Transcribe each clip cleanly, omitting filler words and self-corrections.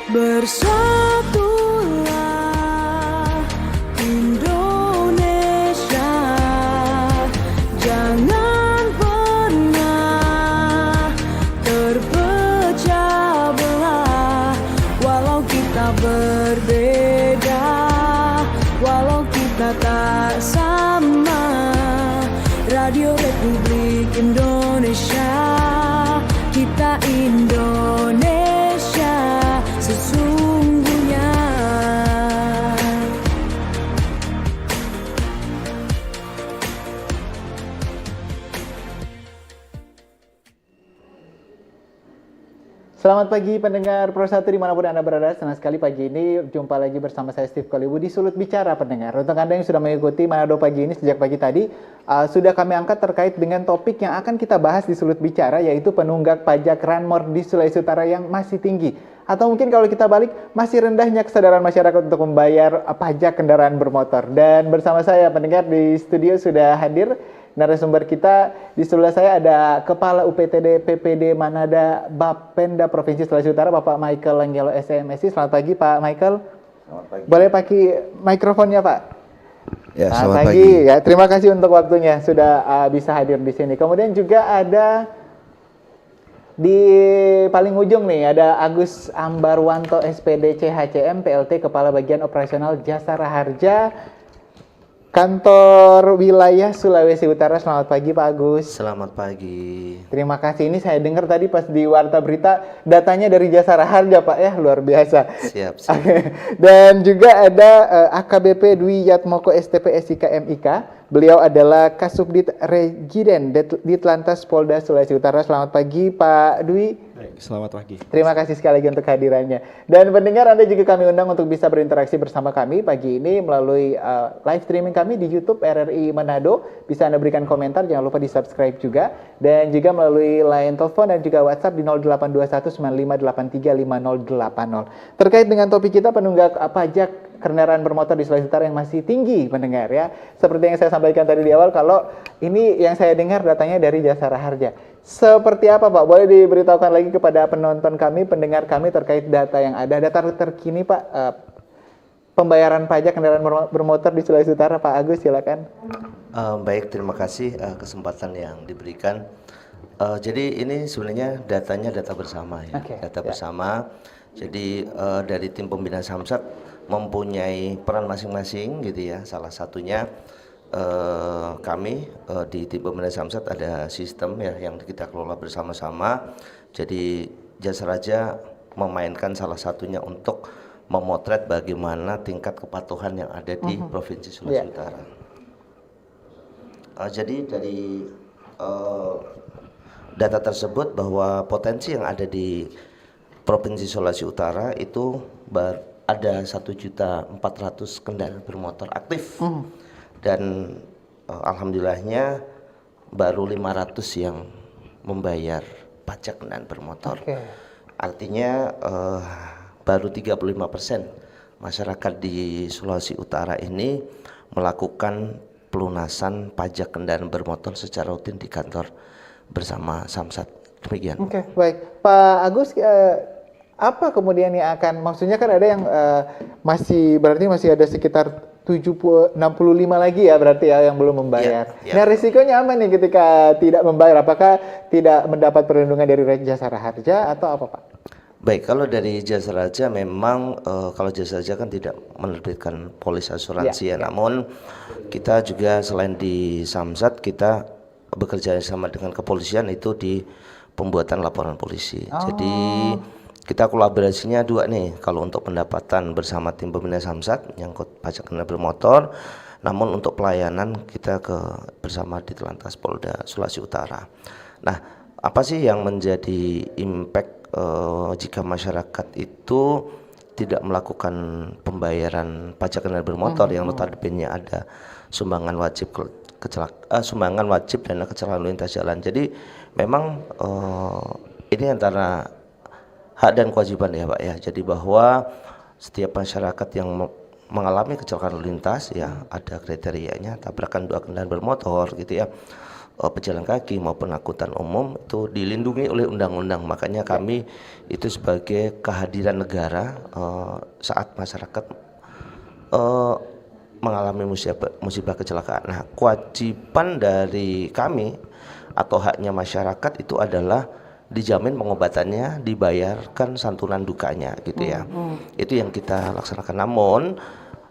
Bersatulah Indonesia, jangan pernah terpecah belah. Walau kita berbeda, walau kita tak sama, Radio Republik Indonesia, kita Indonesia sesungguhnya. Selamat pagi pendengar Pro 1 dimanapun Anda berada. Senang sekali pagi ini jumpa lagi bersama saya Steve Kolibu di Sulut Bicara pendengar. Untuk Anda yang sudah mengikuti Manado pagi ini sejak pagi tadi, sudah kami angkat terkait dengan topik yang akan kita bahas di Sulut Bicara, yaitu penunggak pajak ranmor di Sulawesi Utara yang masih tinggi. Atau mungkin kalau kita balik, masih rendahnya kesadaran masyarakat untuk membayar pajak kendaraan bermotor. Dan bersama saya pendengar di studio sudah hadir narasumber kita. Di sebelah saya ada Kepala UPTD PPD Manada Bapenda Provinsi Sulawesi Utara, Bapak Michael Langgelo SMSI. Selamat pagi Pak Michael. Selamat pagi. Boleh pakai mikrofonnya Pak? Ya, Selamat pagi. Ya, terima kasih untuk waktunya sudah bisa hadir di sini. Kemudian juga ada di paling ujung nih ada Agus Ambarwanto SPD CHCM PLT Kepala Bagian Operasional Jasara Harja Kantor Wilayah Sulawesi Utara. Selamat pagi Pak Agus. Selamat pagi. Terima kasih. Ini saya dengar tadi pas di Warta Berita datanya dari Jasara Harja Pak ya, luar biasa. Siap. Dan juga ada AKBP Dwi Yatmoko STP SIK MIK. Beliau adalah Kasubdit Regiden Ditlantas Polda Sulawesi Utara. Selamat pagi Pak Dwi. Baik, selamat pagi. Terima kasih sekali lagi untuk kehadirannya. Dan pendengar, Anda juga kami undang untuk bisa berinteraksi bersama kami pagi ini melalui live streaming kami di YouTube RRI Manado. Bisa Anda berikan komentar, jangan lupa di-subscribe juga. Dan juga melalui line telepon dan juga WhatsApp di 082195835080. Terkait dengan topik kita, penunggak pajak kendaraan bermotor di Sulawesi Utara yang masih tinggi pendengar ya. Seperti yang saya sampaikan tadi di awal, kalau ini yang saya dengar datanya dari Jasara Harja. Seperti apa Pak? Boleh diberitahukan lagi kepada penonton kami, pendengar kami terkait data yang ada. Data terkini Pak, pembayaran pajak kendaraan bermotor di Sulawesi Utara. Pak Agus silakan. Baik, terima kasih kesempatan yang diberikan. Jadi ini sebenarnya datanya data bersama ya. Okay, data bersama. Jadi dari tim pembina Samsat mempunyai peran masing-masing gitu ya. Salah satunya kami di tim pembina Samsat ada sistem ya yang kita kelola bersama-sama. Jadi Jasara Harja memainkan salah satunya untuk memotret bagaimana tingkat kepatuhan yang ada di Provinsi Sulawesi Utara. Jadi dari data tersebut bahwa potensi yang ada di Provinsi Sulawesi Utara itu ada 1.400.000 kendaraan bermotor aktif dan alhamdulillahnya baru 500 yang membayar pajak kendaraan bermotor. Artinya baru 35% masyarakat di Sulawesi Utara ini melakukan pelunasan pajak kendaraan bermotor secara rutin di kantor bersama Samsat. Demikian. Oke, baik. Pak Agus, apa kemudian yang akan, maksudnya kan ada yang berarti masih ada sekitar 65 lagi ya berarti ya yang belum membayar. Nah risikonya apa nih ketika tidak membayar? Apakah tidak mendapat perlindungan dari Jasara Harja atau apa Pak? Baik, kalau dari Jasara Harja memang kalau Jasara Harja kan tidak menerbitkan polis asuransi namun kita juga selain di Samsat kita bekerja sama dengan kepolisian itu di pembuatan laporan polisi. Jadi kita kolaborasinya dua nih. Kalau untuk pendapatan bersama tim pembina Samsat nyangkut pajak kendaraan bermotor, namun untuk pelayanan kita bersama di Telantas Polda Sulawesi Utara. Nah, apa sih yang menjadi impact jika masyarakat itu tidak melakukan pembayaran pajak kendaraan bermotor yang notabene ada sumbangan wajib sumbangan wajib dana kecelakaan lalu lintas jalan. Jadi memang ini antara hak dan kewajiban ya Pak ya. Jadi bahwa setiap masyarakat yang mengalami kecelakaan lalu lintas ya ada kriterianya, tabrakan dua kendaraan bermotor gitu ya, pejalan kaki maupun angkutan umum itu dilindungi oleh undang-undang. Makanya kami itu sebagai kehadiran negara saat masyarakat mengalami musibah kecelakaan. Nah, kewajiban dari kami atau haknya masyarakat itu adalah dijamin pengobatannya, dibayarkan santunan dukanya gitu ya. Itu yang kita laksanakan. Namun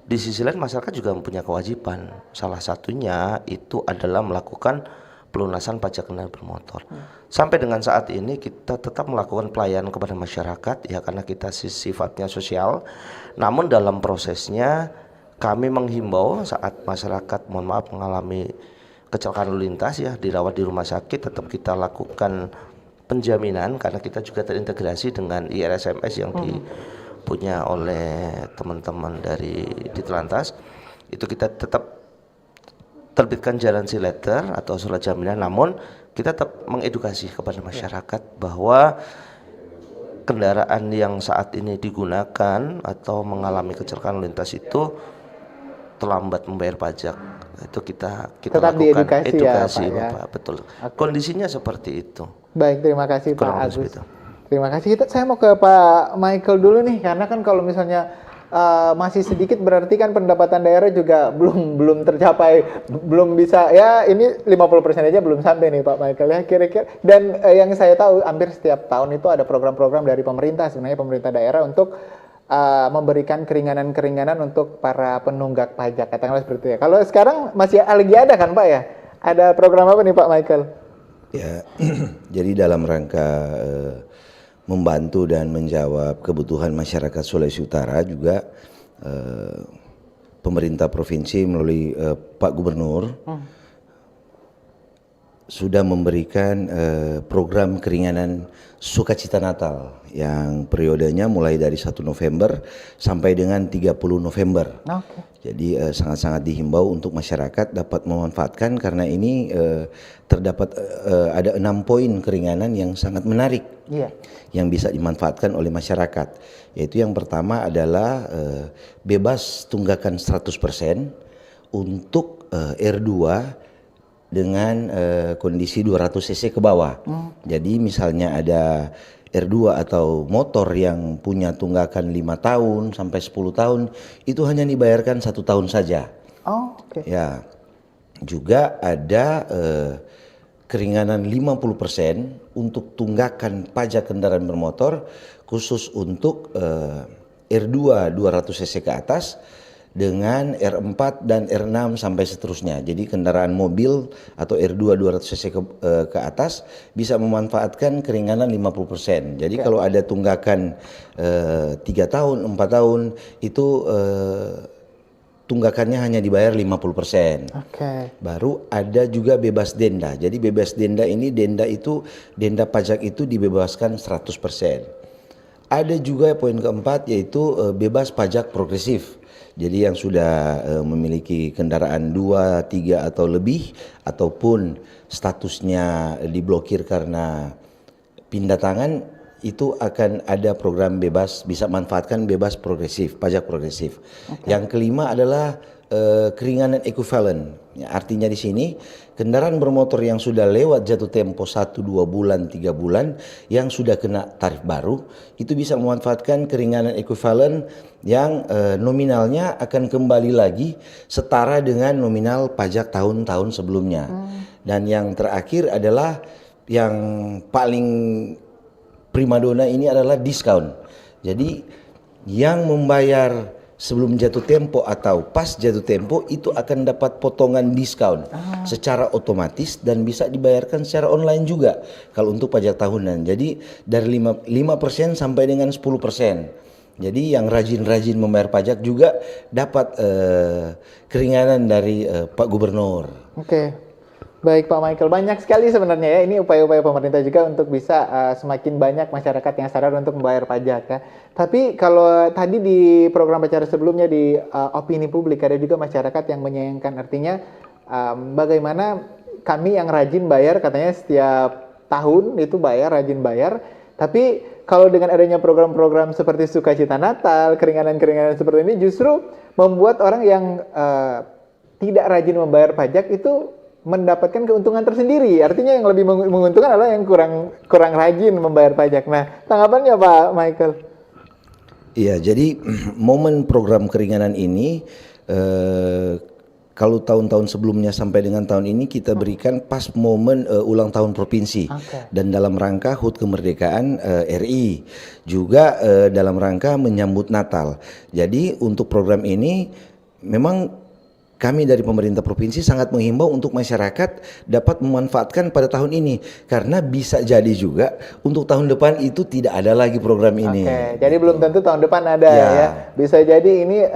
di sisi lain masyarakat juga mempunyai kewajiban. Salah satunya itu adalah melakukan pelunasan pajak kendaraan bermotor. Sampai dengan saat ini kita tetap melakukan pelayanan kepada masyarakat ya, karena kita sifatnya sosial. Namun dalam prosesnya kami menghimbau saat masyarakat mengalami kecelakaan lalu lintas ya, dirawat di rumah sakit, tetap kita lakukan penjaminan karena kita juga terintegrasi dengan IRSMS yang dipunya oleh teman-teman dari Ditelantas. Itu kita tetap terbitkan guarantee letter atau surat jaminan, namun kita tetap mengedukasi kepada masyarakat bahwa kendaraan yang saat ini digunakan atau mengalami kecelakaan lalu lintas itu terlambat membayar pajak. Itu kita tetap lakukan edukasi ya, Pak, Bapak, betul. Kondisinya seperti itu. Baik, terima kasih Pak Kurang Agus. itu. Terima kasih. Saya mau ke Pak Michael dulu nih, karena kan kalau misalnya masih sedikit berarti kan pendapatan daerah juga belum tercapai, belum bisa ya, ini 50% aja belum sampai nih Pak Michael ya kira-kira. Dan yang saya tahu hampir setiap tahun itu ada program-program dari pemerintah, sebenarnya pemerintah daerah untuk memberikan keringanan-keringanan untuk para penunggak pajak, katakanlah seperti itu ya. Kalau sekarang masih lagi ada kan Pak ya? Ada program apa nih Pak Michael? Ya, jadi dalam rangka membantu dan menjawab kebutuhan masyarakat Sulawesi Utara juga pemerintah provinsi melalui Pak Gubernur sudah memberikan program keringanan sukacita Natal yang periodenya mulai dari 1 November sampai dengan 30 November. Okay. Jadi sangat-sangat dihimbau untuk masyarakat dapat memanfaatkan karena ini terdapat ada 6 poin keringanan yang sangat menarik yang bisa dimanfaatkan oleh masyarakat. Yaitu yang pertama adalah bebas tunggakan 100% untuk R2 dengan kondisi 200 cc ke bawah. Jadi misalnya ada R2 atau motor yang punya tunggakan 5 tahun sampai 10 tahun itu hanya dibayarkan 1 tahun saja. Oh, oke. Ya. Juga ada keringanan 50% untuk tunggakan pajak kendaraan bermotor khusus untuk R2 200 cc ke atas dengan R4 dan R6 sampai seterusnya. Jadi kendaraan mobil atau R2 200 cc ke atas bisa memanfaatkan keringanan 50%. Jadi kalau ada tunggakan 3 tahun, 4 tahun itu tunggakannya hanya dibayar 50%. Baru ada juga bebas denda. Jadi bebas denda ini denda pajak itu dibebaskan 100%. Ada juga poin keempat yaitu bebas pajak progresif. Jadi yang sudah memiliki kendaraan 2, 3 atau lebih ataupun statusnya diblokir karena pindah tangan itu akan ada program bebas, bisa manfaatkan bebas progresif, pajak progresif. Yang kelima adalah keringanan ekuivalen. Ya, artinya di sini kendaraan bermotor yang sudah lewat jatuh tempo 1, 2 bulan, 3 bulan yang sudah kena tarif baru itu bisa memanfaatkan keringanan ekuivalen yang nominalnya akan kembali lagi setara dengan nominal pajak tahun-tahun sebelumnya. Dan yang terakhir adalah yang paling primadona ini adalah diskon. Jadi yang membayar sebelum jatuh tempo atau pas jatuh tempo itu akan dapat potongan diskon secara otomatis dan bisa dibayarkan secara online juga kalau untuk pajak tahunan. Jadi dari 5% sampai dengan 10%. Jadi yang rajin-rajin membayar pajak juga dapat keringanan dari Pak Gubernur. Baik Pak Michael, banyak sekali sebenarnya ya ini upaya-upaya pemerintah juga untuk bisa semakin banyak masyarakat yang sadar untuk membayar pajak ya. Tapi kalau tadi di program acara sebelumnya di opini publik ada juga masyarakat yang menyayangkan, artinya bagaimana kami yang rajin bayar katanya setiap tahun itu bayar, rajin bayar, tapi kalau dengan adanya program-program seperti Sukacita Natal, keringanan-keringanan seperti ini justru membuat orang yang tidak rajin membayar pajak itu mendapatkan keuntungan tersendiri. Artinya yang lebih menguntungkan adalah yang kurang rajin membayar pajak. Nah, tanggapannya Pak Michael? Iya, jadi momen program keringanan ini kalau tahun-tahun sebelumnya sampai dengan tahun ini kita berikan pas momen ulang tahun provinsi dan dalam rangka HUT kemerdekaan RI, juga dalam rangka menyambut Natal. Jadi untuk program ini memang kami dari pemerintah provinsi sangat menghimbau untuk masyarakat dapat memanfaatkan pada tahun ini, karena bisa jadi juga untuk tahun depan itu tidak ada lagi program ini. Oke, jadi belum tentu tahun depan ada ya. Bisa jadi ini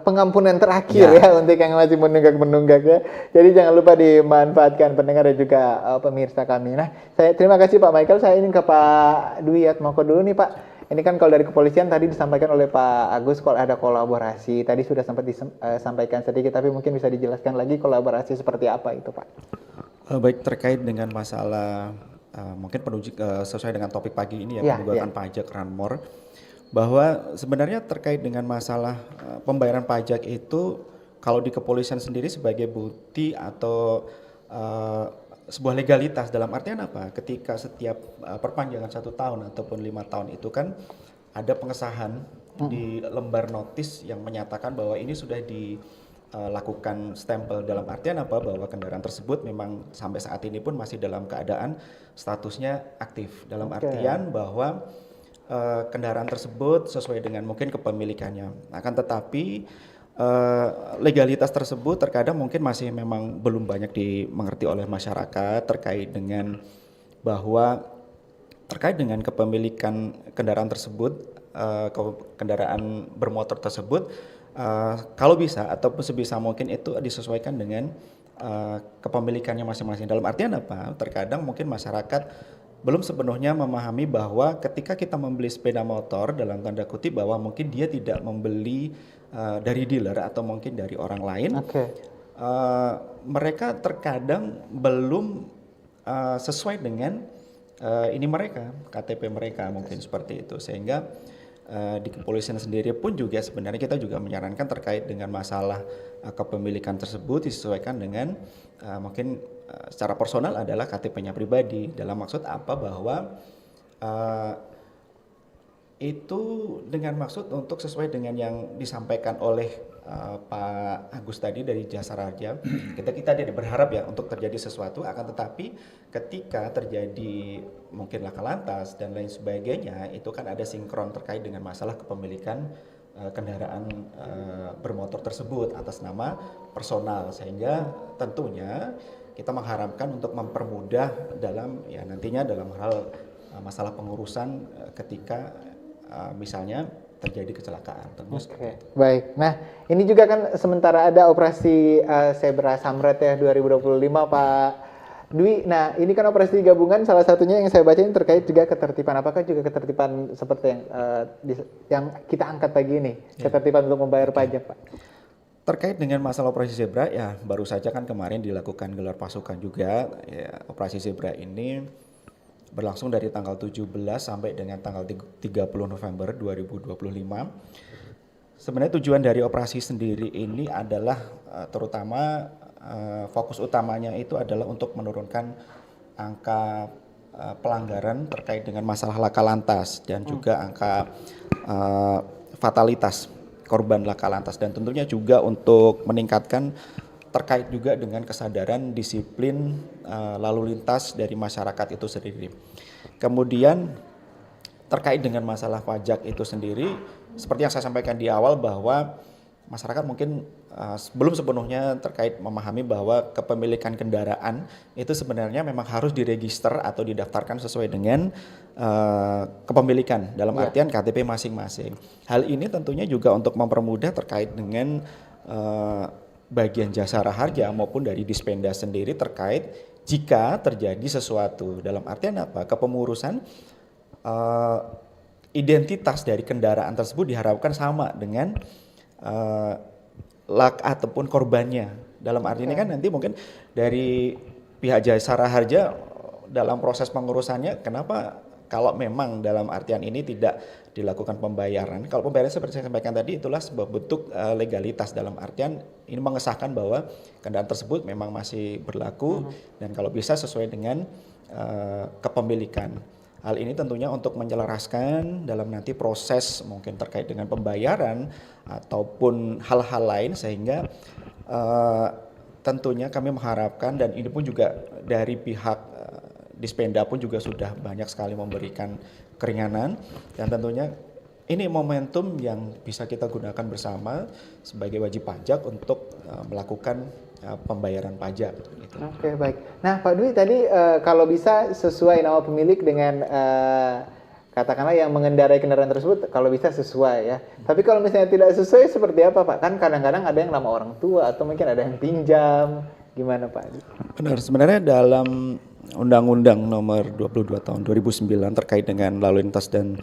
pengampunan terakhir ya untuk yang masih menunggak ya. Jadi jangan lupa dimanfaatkan pendengar dan juga pemirsa kami. Nah, saya terima kasih Pak Michael. Saya ingin ke Pak Dwi Atmoko dulu nih Pak. Ini kan kalau dari kepolisian tadi disampaikan oleh Pak Agus kalau ada kolaborasi. Tadi sudah sempat disampaikan sedikit, tapi mungkin bisa dijelaskan lagi kolaborasi seperti apa itu Pak? Baik, terkait dengan masalah mungkin sesuai dengan topik pagi ini ya, penunggakan pajak Ranmor, bahwa sebenarnya terkait dengan masalah pembayaran pajak itu kalau di kepolisian sendiri sebagai bukti atau sebuah legalitas, dalam artian apa? Ketika setiap perpanjangan 1 tahun ataupun 5 tahun itu kan ada pengesahan di lembar notis yang menyatakan bahwa ini sudah dilakukan stempel, dalam artian apa? Bahwa kendaraan tersebut memang sampai saat ini pun masih dalam keadaan statusnya aktif, dalam artian bahwa kendaraan tersebut sesuai dengan mungkin kepemilikannya. Akan tetapi legalitas tersebut terkadang mungkin masih memang belum banyak dimengerti oleh masyarakat terkait dengan bahwa terkait dengan kepemilikan kendaraan tersebut, kendaraan bermotor tersebut, kalau bisa ataupun sebisa mungkin itu disesuaikan dengan kepemilikannya masing-masing. Dalam artian apa? Terkadang mungkin masyarakat belum sepenuhnya memahami bahwa ketika kita membeli sepeda motor, dalam tanda kutip bahwa mungkin dia tidak membeli dari dealer atau mungkin dari orang lain, mereka terkadang belum sesuai dengan ini mereka, KTP mereka mungkin seperti itu, sehingga di kepolisian sendiri pun juga sebenarnya kita juga menyarankan terkait dengan masalah kepemilikan tersebut disesuaikan dengan mungkin secara personal adalah KTP-nya pribadi. Dalam maksud apa? Bahwa itu dengan maksud untuk sesuai dengan yang disampaikan oleh Pak Agus tadi dari Jasara Harja. Kita tidak berharap ya untuk terjadi sesuatu, akan tetapi ketika terjadi mungkin laka lantas dan lain sebagainya, itu kan ada sinkron terkait dengan masalah kepemilikan kendaraan bermotor tersebut atas nama personal, sehingga tentunya kita mengharapkan untuk mempermudah dalam ya nantinya dalam hal masalah pengurusan ketika misalnya terjadi kecelakaan. Baik. Nah, ini juga kan sementara ada operasi Zebra Samret ya 2025 Pak Dwi. Nah, ini kan operasi gabungan, salah satunya yang saya baca ini terkait juga ketertiban. Apakah juga ketertiban seperti yang kita angkat pagi ini, ketertiban untuk membayar pajak, Pak? Terkait dengan masalah operasi Zebra, ya baru saja kan kemarin dilakukan gelar pasukan juga. Ya, operasi Zebra ini berlangsung dari tanggal 17 sampai dengan tanggal 30 November 2025. Sebenarnya tujuan dari operasi sendiri ini adalah terutama fokus utamanya itu adalah untuk menurunkan angka pelanggaran terkait dengan masalah laka lantas dan juga angka fatalitas korban laka lantas, dan tentunya juga untuk meningkatkan terkait juga dengan kesadaran disiplin lalu lintas dari masyarakat itu sendiri. Kemudian terkait dengan masalah pajak itu sendiri, seperti yang saya sampaikan di awal bahwa masyarakat mungkin belum sepenuhnya terkait memahami bahwa kepemilikan kendaraan itu sebenarnya memang harus diregister atau didaftarkan sesuai dengan kepemilikan dalam artian KTP masing-masing. Hal ini tentunya juga untuk mempermudah terkait dengan bagian Jasara Harja maupun dari Dispenda sendiri terkait jika terjadi sesuatu, dalam artian apa? Kepengurusan identitas dari kendaraan tersebut diharapkan sama dengan lak ataupun korbannya. Dalam arti ini kan nanti mungkin dari pihak Jasara Harja dalam proses pengurusannya, kenapa Kalau memang dalam artian ini tidak dilakukan pembayaran, kalau pembayaran seperti saya sampaikan tadi itulah sebuah bentuk legalitas, dalam artian ini mengesahkan bahwa kendaraan tersebut memang masih berlaku dan kalau bisa sesuai dengan kepemilikan. Hal ini tentunya untuk menyelaraskan dalam nanti proses mungkin terkait dengan pembayaran ataupun hal-hal lain, sehingga tentunya kami mengharapkan, dan ini pun juga dari pihak Dispenda pun juga sudah banyak sekali memberikan keringanan, dan tentunya ini momentum yang bisa kita gunakan bersama sebagai wajib pajak untuk melakukan pembayaran pajak. Gitu. Oke, baik. Nah, Pak Dwi tadi kalau bisa sesuai nama pemilik dengan katakanlah yang mengendarai kendaraan tersebut, kalau bisa sesuai ya. Tapi kalau misalnya tidak sesuai seperti apa, Pak? Kan kadang-kadang ada yang nama orang tua atau mungkin ada yang pinjam. Gimana, Pak? Benar, sebenarnya dalam Undang-Undang Nomor 22 Tahun 2009 terkait dengan lalu lintas dan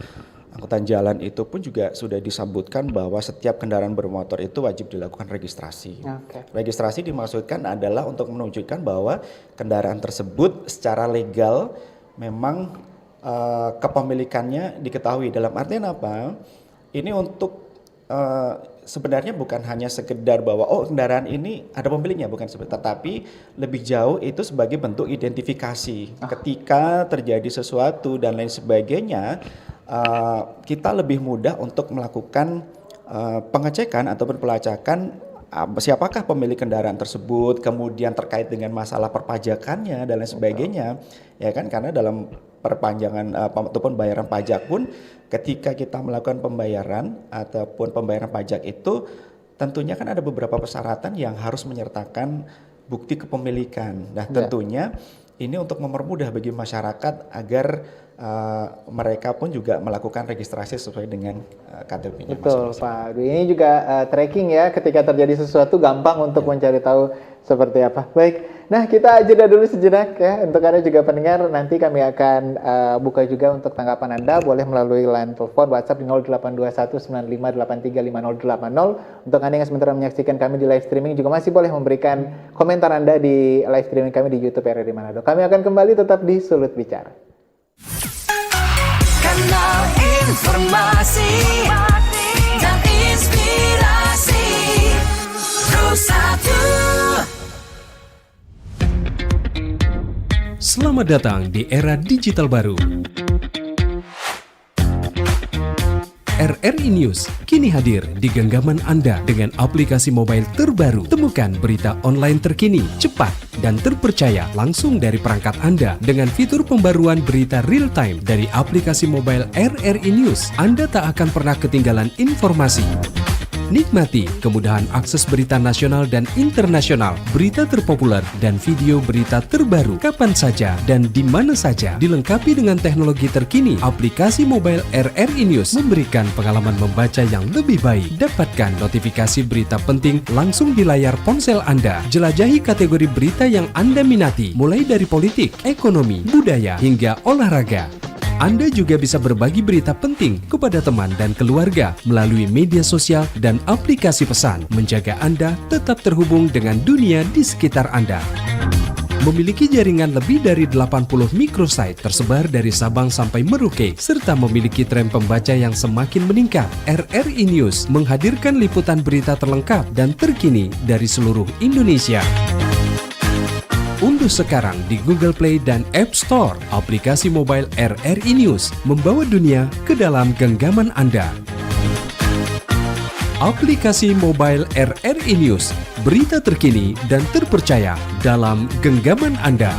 angkutan jalan itu pun juga sudah disebutkan bahwa setiap kendaraan bermotor itu wajib dilakukan registrasi. Registrasi dimaksudkan adalah untuk menunjukkan bahwa kendaraan tersebut secara legal memang kepemilikannya diketahui. Dalam artian apa? Ini untuk sebenarnya bukan hanya sekedar bahwa kendaraan ini ada pemiliknya, bukan seperti, tetapi lebih jauh itu sebagai bentuk identifikasi. Ketika terjadi sesuatu dan lain sebagainya, kita lebih mudah untuk melakukan pengecekan ataupun pelacakan siapakah pemilik kendaraan tersebut, kemudian terkait dengan masalah perpajakannya dan lain sebagainya, ya kan, karena dalam perpanjangan ataupun bayaran pajak pun ketika kita melakukan pembayaran ataupun pembayaran pajak itu tentunya kan ada beberapa persyaratan yang harus menyertakan bukti kepemilikan. Nah, tentunya ini untuk mempermudah bagi masyarakat agar mereka pun juga melakukan registrasi sesuai dengan KTP-nya. Betul, Pak. Ini juga tracking ya, ketika terjadi sesuatu gampang untuk mencari tahu seperti apa. Baik, nah kita jeda dulu sejenak ya. Untuk Anda juga pendengar, nanti kami akan buka juga untuk tanggapan Anda. Boleh melalui line telepon WhatsApp di 082195835080. Untuk Anda yang sementara menyaksikan kami di live streaming juga masih boleh memberikan komentar Anda di live streaming kami di YouTube RRI Manado. Kami akan kembali tetap di Sulut Bicara. Kanal informasi dan inspirasi Pro1. Selamat datang di era digital baru. RRI News kini hadir di genggaman Anda dengan aplikasi mobile terbaru. Temukan berita online terkini, cepat, dan terpercaya langsung dari perangkat Anda dengan fitur pembaruan berita real time dari aplikasi mobile RRI News. Anda tak akan pernah ketinggalan informasi. Nikmati kemudahan akses berita nasional dan internasional, berita terpopuler, dan video berita terbaru kapan saja dan di mana saja. Dilengkapi dengan teknologi terkini, aplikasi mobile RRI News memberikan pengalaman membaca yang lebih baik. Dapatkan notifikasi berita penting langsung di layar ponsel Anda. Jelajahi kategori berita yang Anda minati, mulai dari politik, ekonomi, budaya, hingga olahraga. Anda juga bisa berbagi berita penting kepada teman dan keluarga melalui media sosial dan aplikasi pesan, menjaga Anda tetap terhubung dengan dunia di sekitar Anda. Memiliki jaringan lebih dari 80 microsite tersebar dari Sabang sampai Merauke, serta memiliki tren pembaca yang semakin meningkat. RRI News menghadirkan liputan berita terlengkap dan terkini dari seluruh Indonesia. Unduh sekarang di Google Play dan App Store aplikasi mobile RRI News, membawa dunia ke dalam genggaman Anda. Aplikasi mobile RRI News, berita terkini dan terpercaya dalam genggaman Anda.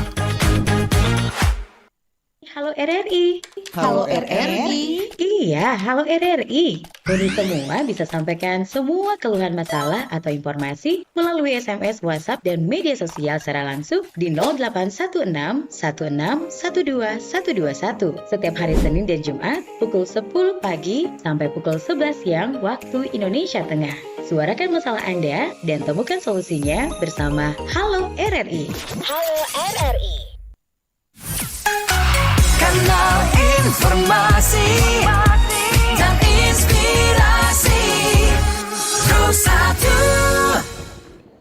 Halo RRI. Halo RRI. Iya, halo RRI. Kami semua bisa sampaikan semua keluhan masalah atau informasi melalui SMS, WhatsApp, dan media sosial secara langsung di 0816 16 12 121 setiap hari Senin dan Jumat pukul 10 pagi sampai pukul 11 siang waktu Indonesia Tengah. Suarakan masalah Anda dan temukan solusinya bersama Halo RRI. Halo RRI. Kanal informasi dan inspirasi Pro1.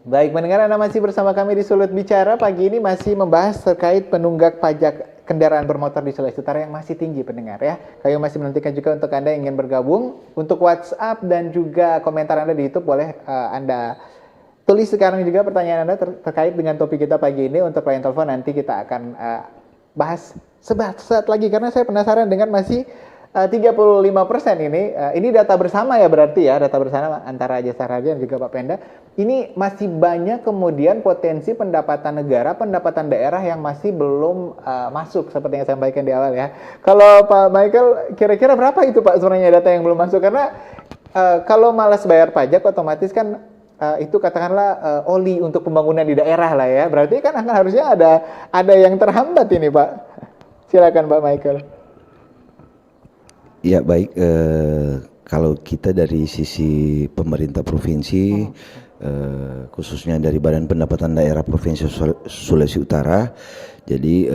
Baik, pendengar, Anda masih bersama kami di Sulut Bicara. Pagi ini masih membahas terkait penunggak pajak kendaraan bermotor di Sulawesi Utara yang masih tinggi, pendengar ya. Kami masih menantikan juga untuk Anda yang ingin bergabung. Untuk WhatsApp dan juga komentar Anda di YouTube boleh Anda tulis sekarang juga pertanyaan Anda terkait dengan topik kita pagi ini. Untuk line telepon nanti kita akan bahas sesaat lagi karena saya penasaran dengan masih 35% ini data bersama ya, berarti ya, data bersama antara Jasa Raja dan juga Pak Penda. Ini masih banyak kemudian potensi pendapatan negara, pendapatan daerah yang masih belum masuk seperti yang saya sampaikan di awal ya. Kalau Pak Michael, kira-kira berapa itu Pak sebenarnya data yang belum masuk? Karena kalau malas bayar pajak otomatis kan itu katakanlah oli untuk pembangunan di daerah lah ya. Berarti kan harusnya ada yang terhambat ini Pak. Silakan Pak Michael. Ya baik, kalau kita dari sisi pemerintah provinsi, khususnya dari Badan Pendapatan Daerah Provinsi Sulawesi Utara, jadi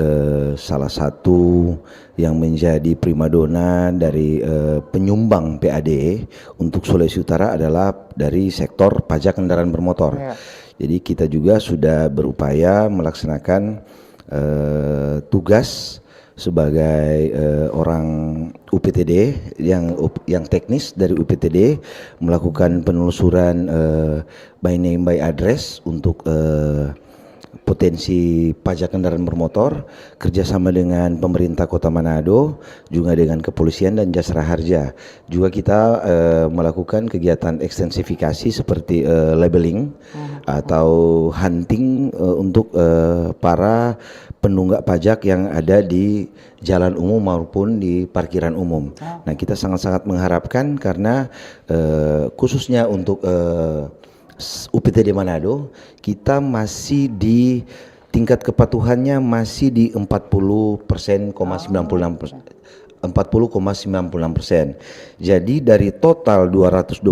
salah satu yang menjadi primadona dari penyumbang PAD untuk Sulawesi Utara adalah dari sektor pajak kendaraan bermotor. Ya. Jadi kita juga sudah berupaya melaksanakan tugas sebagai orang UPTD yang teknis dari UPTD melakukan penelusuran by name by address untuk potensi pajak kendaraan bermotor, kerjasama dengan pemerintah Kota Manado, juga dengan kepolisian dan Jasa Harja. Juga kita melakukan kegiatan ekstensifikasi seperti labeling atau hunting untuk para penunggak pajak yang ada di jalan umum maupun di parkiran umum. Nah, kita sangat-sangat mengharapkan karena khususnya untuk UPTD Manado, kita masih di tingkat kepatuhannya masih di 40,96%. 40,96%. Jadi dari total 265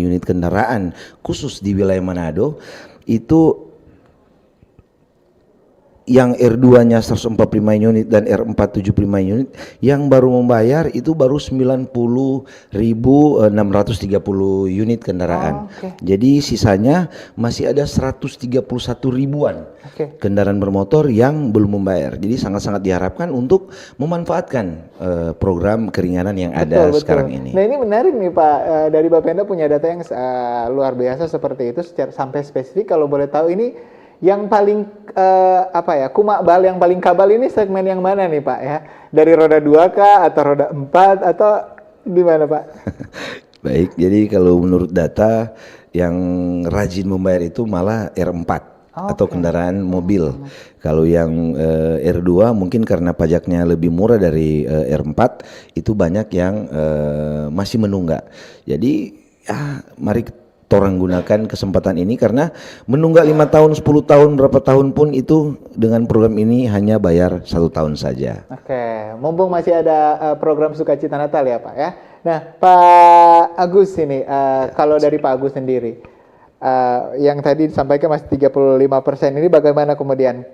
unit kendaraan khusus di wilayah Manado itu yang R2-nya 145 unit dan R4 75 unit, yang baru membayar itu baru 90.630 unit kendaraan. Jadi sisanya masih ada 131 ribuan kendaraan bermotor yang belum membayar. Jadi sangat-sangat diharapkan untuk memanfaatkan program keringanan yang ada sekarang ini. Nah, ini menarik nih Pak, dari Bapak Penda punya data yang luar biasa seperti itu sampai spesifik. Kalau boleh tahu ini yang paling kumakbal, yang paling kabal ini segmen yang mana nih Pak ya? Dari roda 2 kah atau roda 4 atau di mana Pak? Baik, jadi kalau menurut data yang rajin membayar itu malah R4 atau kendaraan mobil. Kalau yang R2 mungkin karena pajaknya lebih murah dari R4, itu banyak yang masih menunggak. Jadi mari orang gunakan kesempatan ini karena menunggak 5 tahun, 10 tahun, berapa tahun pun itu dengan program ini hanya bayar 1 tahun saja. Oke, mumpung masih ada program Sukacita Natal ya Pak ya. Nah Pak Agus ini, kalau dari Pak Agus sendiri, yang tadi disampaikan masih 35%, ini bagaimana kemudian?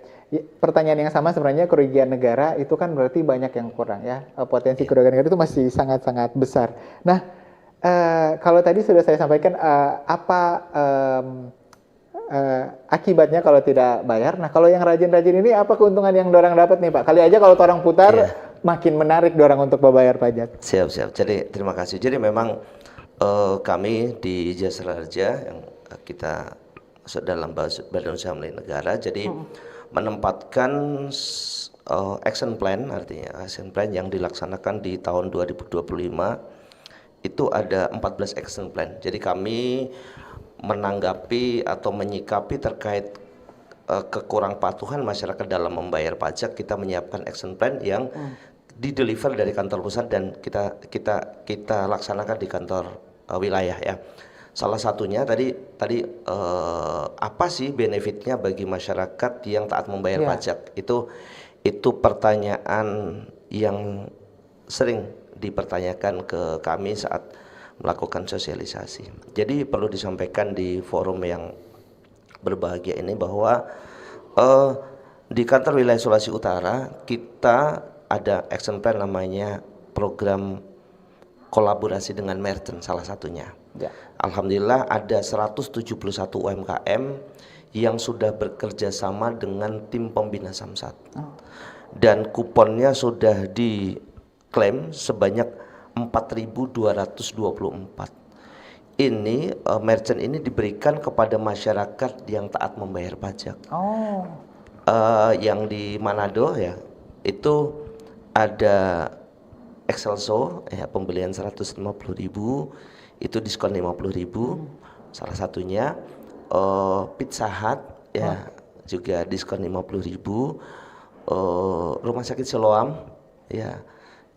Pertanyaan yang sama sebenarnya, kerugian negara itu kan berarti banyak yang kurang ya, potensi kerugian negara itu masih sangat-sangat besar. Nah, kalau tadi sudah saya sampaikan akibatnya kalau tidak bayar. Nah, kalau yang rajin-rajin ini apa keuntungan yang dorang dapat nih Pak? Kali aja kalau orang putar makin menarik dorang untuk membayar pajak. Siap. Jadi terima kasih. Jadi memang kami di Jasa Raja yang kita dalam Badan Usaha Milik Negara, jadi menempatkan action plan, artinya action plan yang dilaksanakan di tahun 2025 itu ada 14 action plan. Jadi kami menanggapi atau menyikapi terkait kekurang patuhan masyarakat dalam membayar pajak, kita menyiapkan action plan yang dideliver dari kantor pusat dan kita laksanakan di kantor wilayah ya. Salah satunya tadi apa sih benefitnya bagi masyarakat yang taat membayar pajak? Itu pertanyaan yang sering dipertanyakan ke kami saat melakukan sosialisasi. Jadi perlu disampaikan di forum yang berbahagia ini bahwa di kantor wilayah Sulawesi Utara kita ada action plan namanya program kolaborasi dengan merchant salah satunya. Ya. Alhamdulillah ada 171 UMKM yang sudah bekerja sama dengan tim pembina Samsat. Dan kuponnya sudah diklaim sebanyak 4.224. Ini merchant ini diberikan kepada masyarakat yang taat membayar pajak. Yang di Manado ya, itu ada Excelso ya, pembelian 150.000 itu diskon 50.000. Salah satunya Pizza Hut ya juga diskon 50.000. Rumah Sakit Siloam ya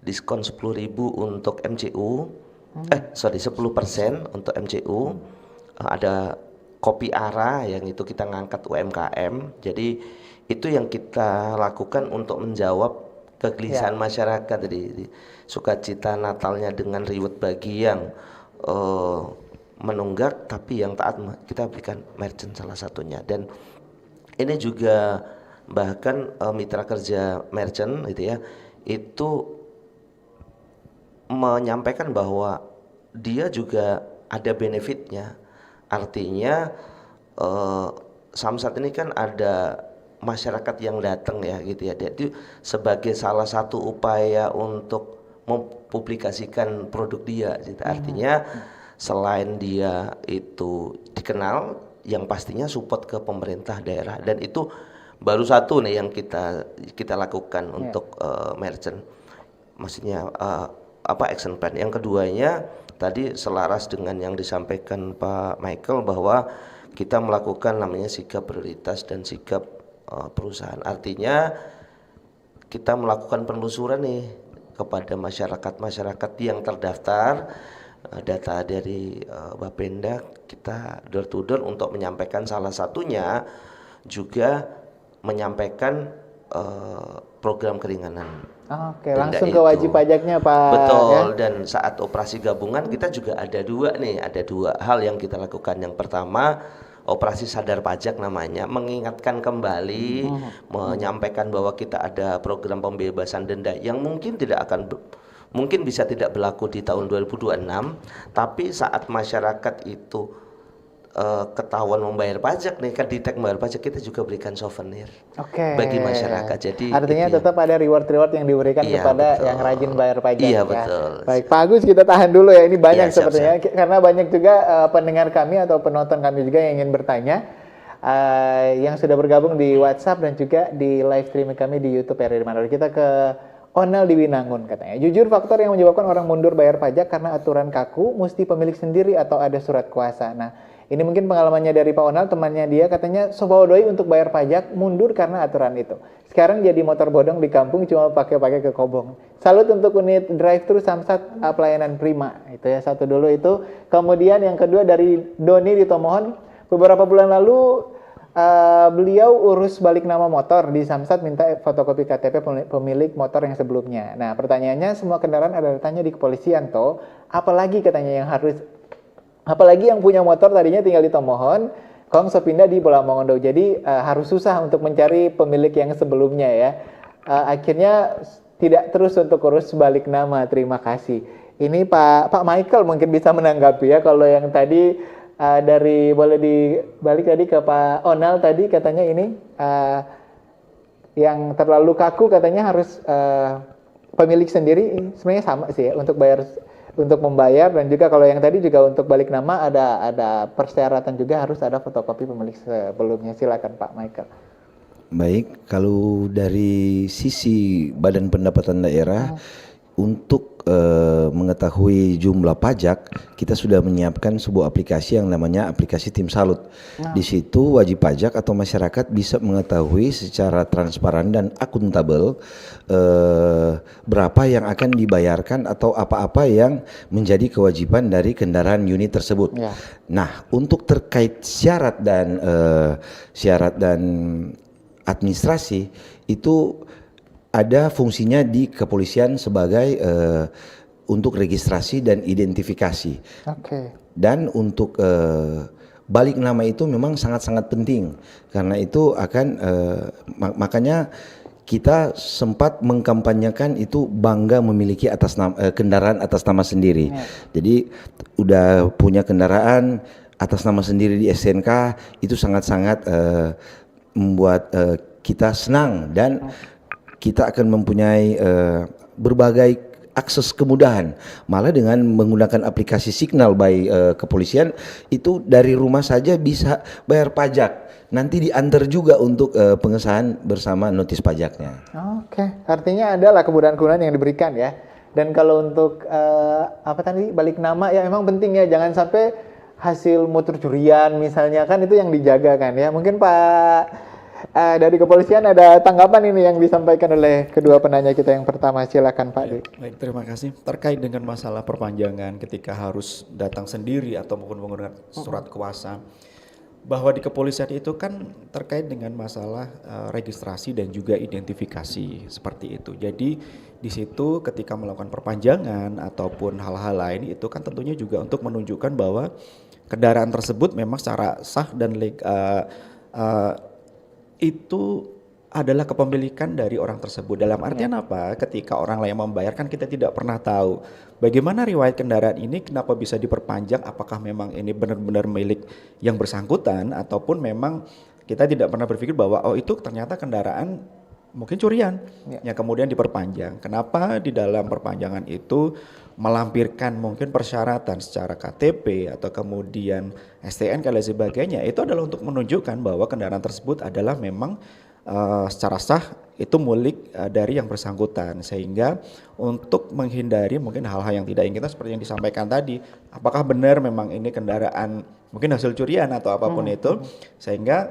diskon 10.000 untuk MCU. 10% untuk MCU. Ada Kopi Ara yang itu kita ngangkat UMKM. Jadi itu yang kita lakukan untuk menjawab kegelisahan masyarakat tadi. Sukacita Natalnya dengan reward bagi yang menunggak, tapi yang taat kita berikan merchant salah satunya. Dan ini juga bahkan mitra kerja merchant gitu ya, itu menyampaikan bahwa dia juga ada benefitnya. Artinya Samsat ini kan ada masyarakat yang datang ya gitu ya. Jadi sebagai salah satu upaya untuk mempublikasikan produk dia gitu. Artinya selain dia itu dikenal, yang pastinya support ke pemerintah daerah, dan itu baru satu nih yang kita lakukan untuk merchant. Maksudnya action plan. Yang keduanya tadi selaras dengan yang disampaikan Pak Michael bahwa kita melakukan namanya sikap prioritas dan sikap perusahaan. Artinya kita melakukan penelusuran nih kepada masyarakat yang terdaftar, data dari Bapenda, kita door to door untuk menyampaikan, salah satunya juga menyampaikan program keringanan. Oke, langsung ke wajib pajaknya Pak. Betul, ya? dan saat operasi gabungan kita juga ada dua hal yang kita lakukan. Yang pertama, operasi sadar pajak namanya, mengingatkan kembali, menyampaikan bahwa kita ada program pembebasan denda yang mungkin bisa tidak berlaku di tahun 2026, tapi saat masyarakat itu ketahuan membayar pajak nih, kan detect membayar pajak, kita juga berikan souvenir bagi masyarakat. Jadi artinya tetap ada reward yang diberikan kepada yang rajin bayar pajak. Iya, ya. betul. Baik, Pak Agus, kita tahan dulu ya, ini banyak sepertinya karena banyak juga pendengar kami atau penonton kami juga yang ingin bertanya, yang sudah bergabung di WhatsApp dan juga di live streaming kami di YouTube RRI Manado. Kita ke Onel di Winangun katanya. Jujur faktor yang menyebabkan orang mundur bayar pajak karena aturan kaku, mesti pemilik sendiri atau ada surat kuasa. Nah, ini mungkin pengalamannya dari Pak Onel, temannya dia katanya sobawa doi untuk bayar pajak mundur karena aturan itu. Sekarang jadi motor bodong di kampung cuma pakai ke kobong. Salut untuk unit drive-thru Samsat, pelayanan prima. Itu ya, satu dulu itu. Kemudian yang kedua dari Doni di Tomohon, beberapa bulan lalu beliau urus balik nama motor di Samsat, minta fotokopi KTP pemilik motor yang sebelumnya. Nah, pertanyaannya, semua kendaraan ada datanya di kepolisian toh, apalagi katanya yang punya motor tadinya tinggal di Tomohon, kong sepindah di Bola Mongondo. Jadi harus susah untuk mencari pemilik yang sebelumnya ya. Akhirnya tidak terus untuk urus balik nama. Terima kasih. Ini Pak Michael mungkin bisa menanggapi ya, kalau yang tadi boleh dibalik tadi ke Pak Onel tadi, katanya ini yang terlalu kaku katanya harus pemilik sendiri. Sebenarnya sama sih ya, untuk membayar, dan juga kalau yang tadi juga untuk balik nama ada persyaratan juga, harus ada fotokopi pemilik sebelumnya. Silakan Pak Michael. Baik, kalau dari sisi Badan Pendapatan Daerah, untuk mengetahui jumlah pajak, kita sudah menyiapkan sebuah aplikasi yang namanya aplikasi Tim Salut. Di situ wajib pajak atau masyarakat bisa mengetahui secara transparan dan akuntabel berapa yang akan dibayarkan atau apa-apa yang menjadi kewajiban dari kendaraan unit tersebut. Nah, untuk terkait syarat dan administrasi itu ada fungsinya di kepolisian sebagai untuk registrasi dan identifikasi. Dan untuk balik nama itu memang sangat-sangat penting, karena itu akan makanya kita sempat mengkampanyekan itu bangga memiliki kendaraan atas nama sendiri. Jadi udah punya kendaraan atas nama sendiri di STNK, itu sangat-sangat membuat kita senang, dan kita akan mempunyai berbagai akses kemudahan. Malah dengan menggunakan aplikasi Signal by kepolisian, itu dari rumah saja bisa bayar pajak. Nanti diantar juga untuk pengesahan bersama notis pajaknya. Oke, artinya adalah kemudahan-kemudahan yang diberikan ya. Dan kalau untuk apa tadi, balik nama ya memang penting ya, jangan sampai hasil motor curian misalnya, kan itu yang dijaga kan ya. Mungkin Pak dari kepolisian ada tanggapan ini yang disampaikan oleh kedua penanya kita yang pertama. Silakan Pak. Ya, baik, terima kasih. Terkait dengan masalah perpanjangan ketika harus datang sendiri atau menggunakan surat kuasa, bahwa di kepolisian itu kan terkait dengan masalah registrasi dan juga identifikasi seperti itu. Jadi di situ ketika melakukan perpanjangan ataupun hal-hal lain itu kan tentunya juga untuk menunjukkan bahwa kendaraan tersebut memang secara sah dan itu adalah kepemilikan dari orang tersebut. Dalam artian apa? Ketika orang lain membayar kan kita tidak pernah tahu bagaimana riwayat kendaraan ini, kenapa bisa diperpanjang, apakah memang ini benar-benar milik yang bersangkutan ataupun memang kita tidak pernah berpikir bahwa oh itu ternyata kendaraan mungkin curian yang kemudian diperpanjang. Kenapa di dalam perpanjangan itu melampirkan mungkin persyaratan secara KTP atau kemudian STNK dan sebagainya, itu adalah untuk menunjukkan bahwa kendaraan tersebut adalah memang secara sah itu milik dari yang bersangkutan, sehingga untuk menghindari mungkin hal-hal yang tidak ingin kita seperti yang disampaikan tadi, apakah benar memang ini kendaraan mungkin hasil curian atau apapun itu, sehingga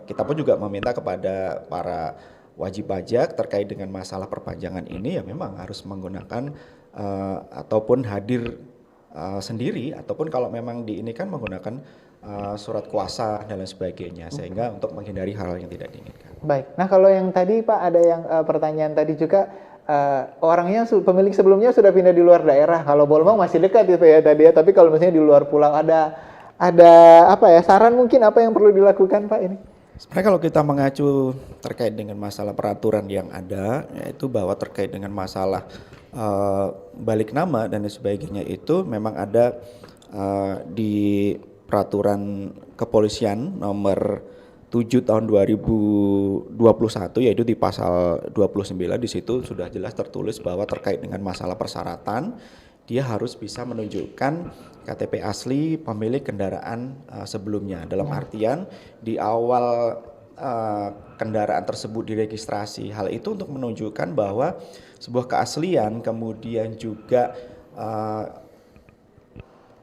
kita pun juga meminta kepada para wajib pajak terkait dengan masalah perpanjangan ini ya memang harus menggunakan ataupun hadir sendiri, ataupun kalau memang di ini kan menggunakan surat kuasa dan lain sebagainya, sehingga untuk menghindari hal yang tidak diinginkan. Baik, nah kalau yang tadi Pak ada yang pertanyaan tadi juga, orangnya pemilik sebelumnya sudah pindah di luar daerah, kalau Bolmong masih dekat itu ya tadi ya, tapi kalau misalnya di luar pulau ada apa ya, saran mungkin apa yang perlu dilakukan Pak ini? Sebenarnya kalau kita mengacu terkait dengan masalah peraturan yang ada, yaitu bahwa terkait dengan masalah balik nama dan sebagainya itu memang ada di peraturan kepolisian nomor 7 tahun 2021, yaitu di pasal 29, di situ sudah jelas tertulis bahwa terkait dengan masalah persyaratan dia harus bisa menunjukkan KTP asli pemilik kendaraan sebelumnya. Dalam artian di awal kendaraan tersebut diregistrasi, hal itu untuk menunjukkan bahwa sebuah keaslian, kemudian juga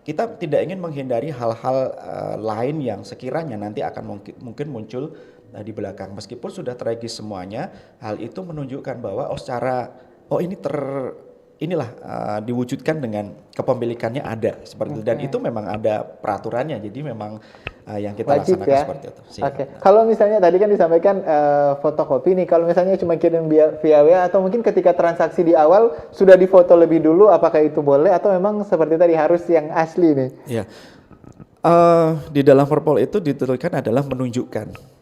kita tidak ingin menghindari hal-hal lain yang sekiranya nanti akan mungkin muncul di belakang. Meskipun sudah terregis semuanya, hal itu menunjukkan bahwa diwujudkan dengan kepemilikannya ada seperti itu, dan itu memang ada peraturannya. Jadi memang yang kita wajib laksanakan ya? seperti itu. Oke. Kalau misalnya tadi kan disampaikan fotokopi nih, kalau misalnya cuma kirim via WA atau mungkin ketika transaksi di awal sudah difoto lebih dulu, apakah itu boleh atau memang seperti tadi harus yang asli nih? Iya. Di dalam Perpol itu dituliskan adalah menunjukkan.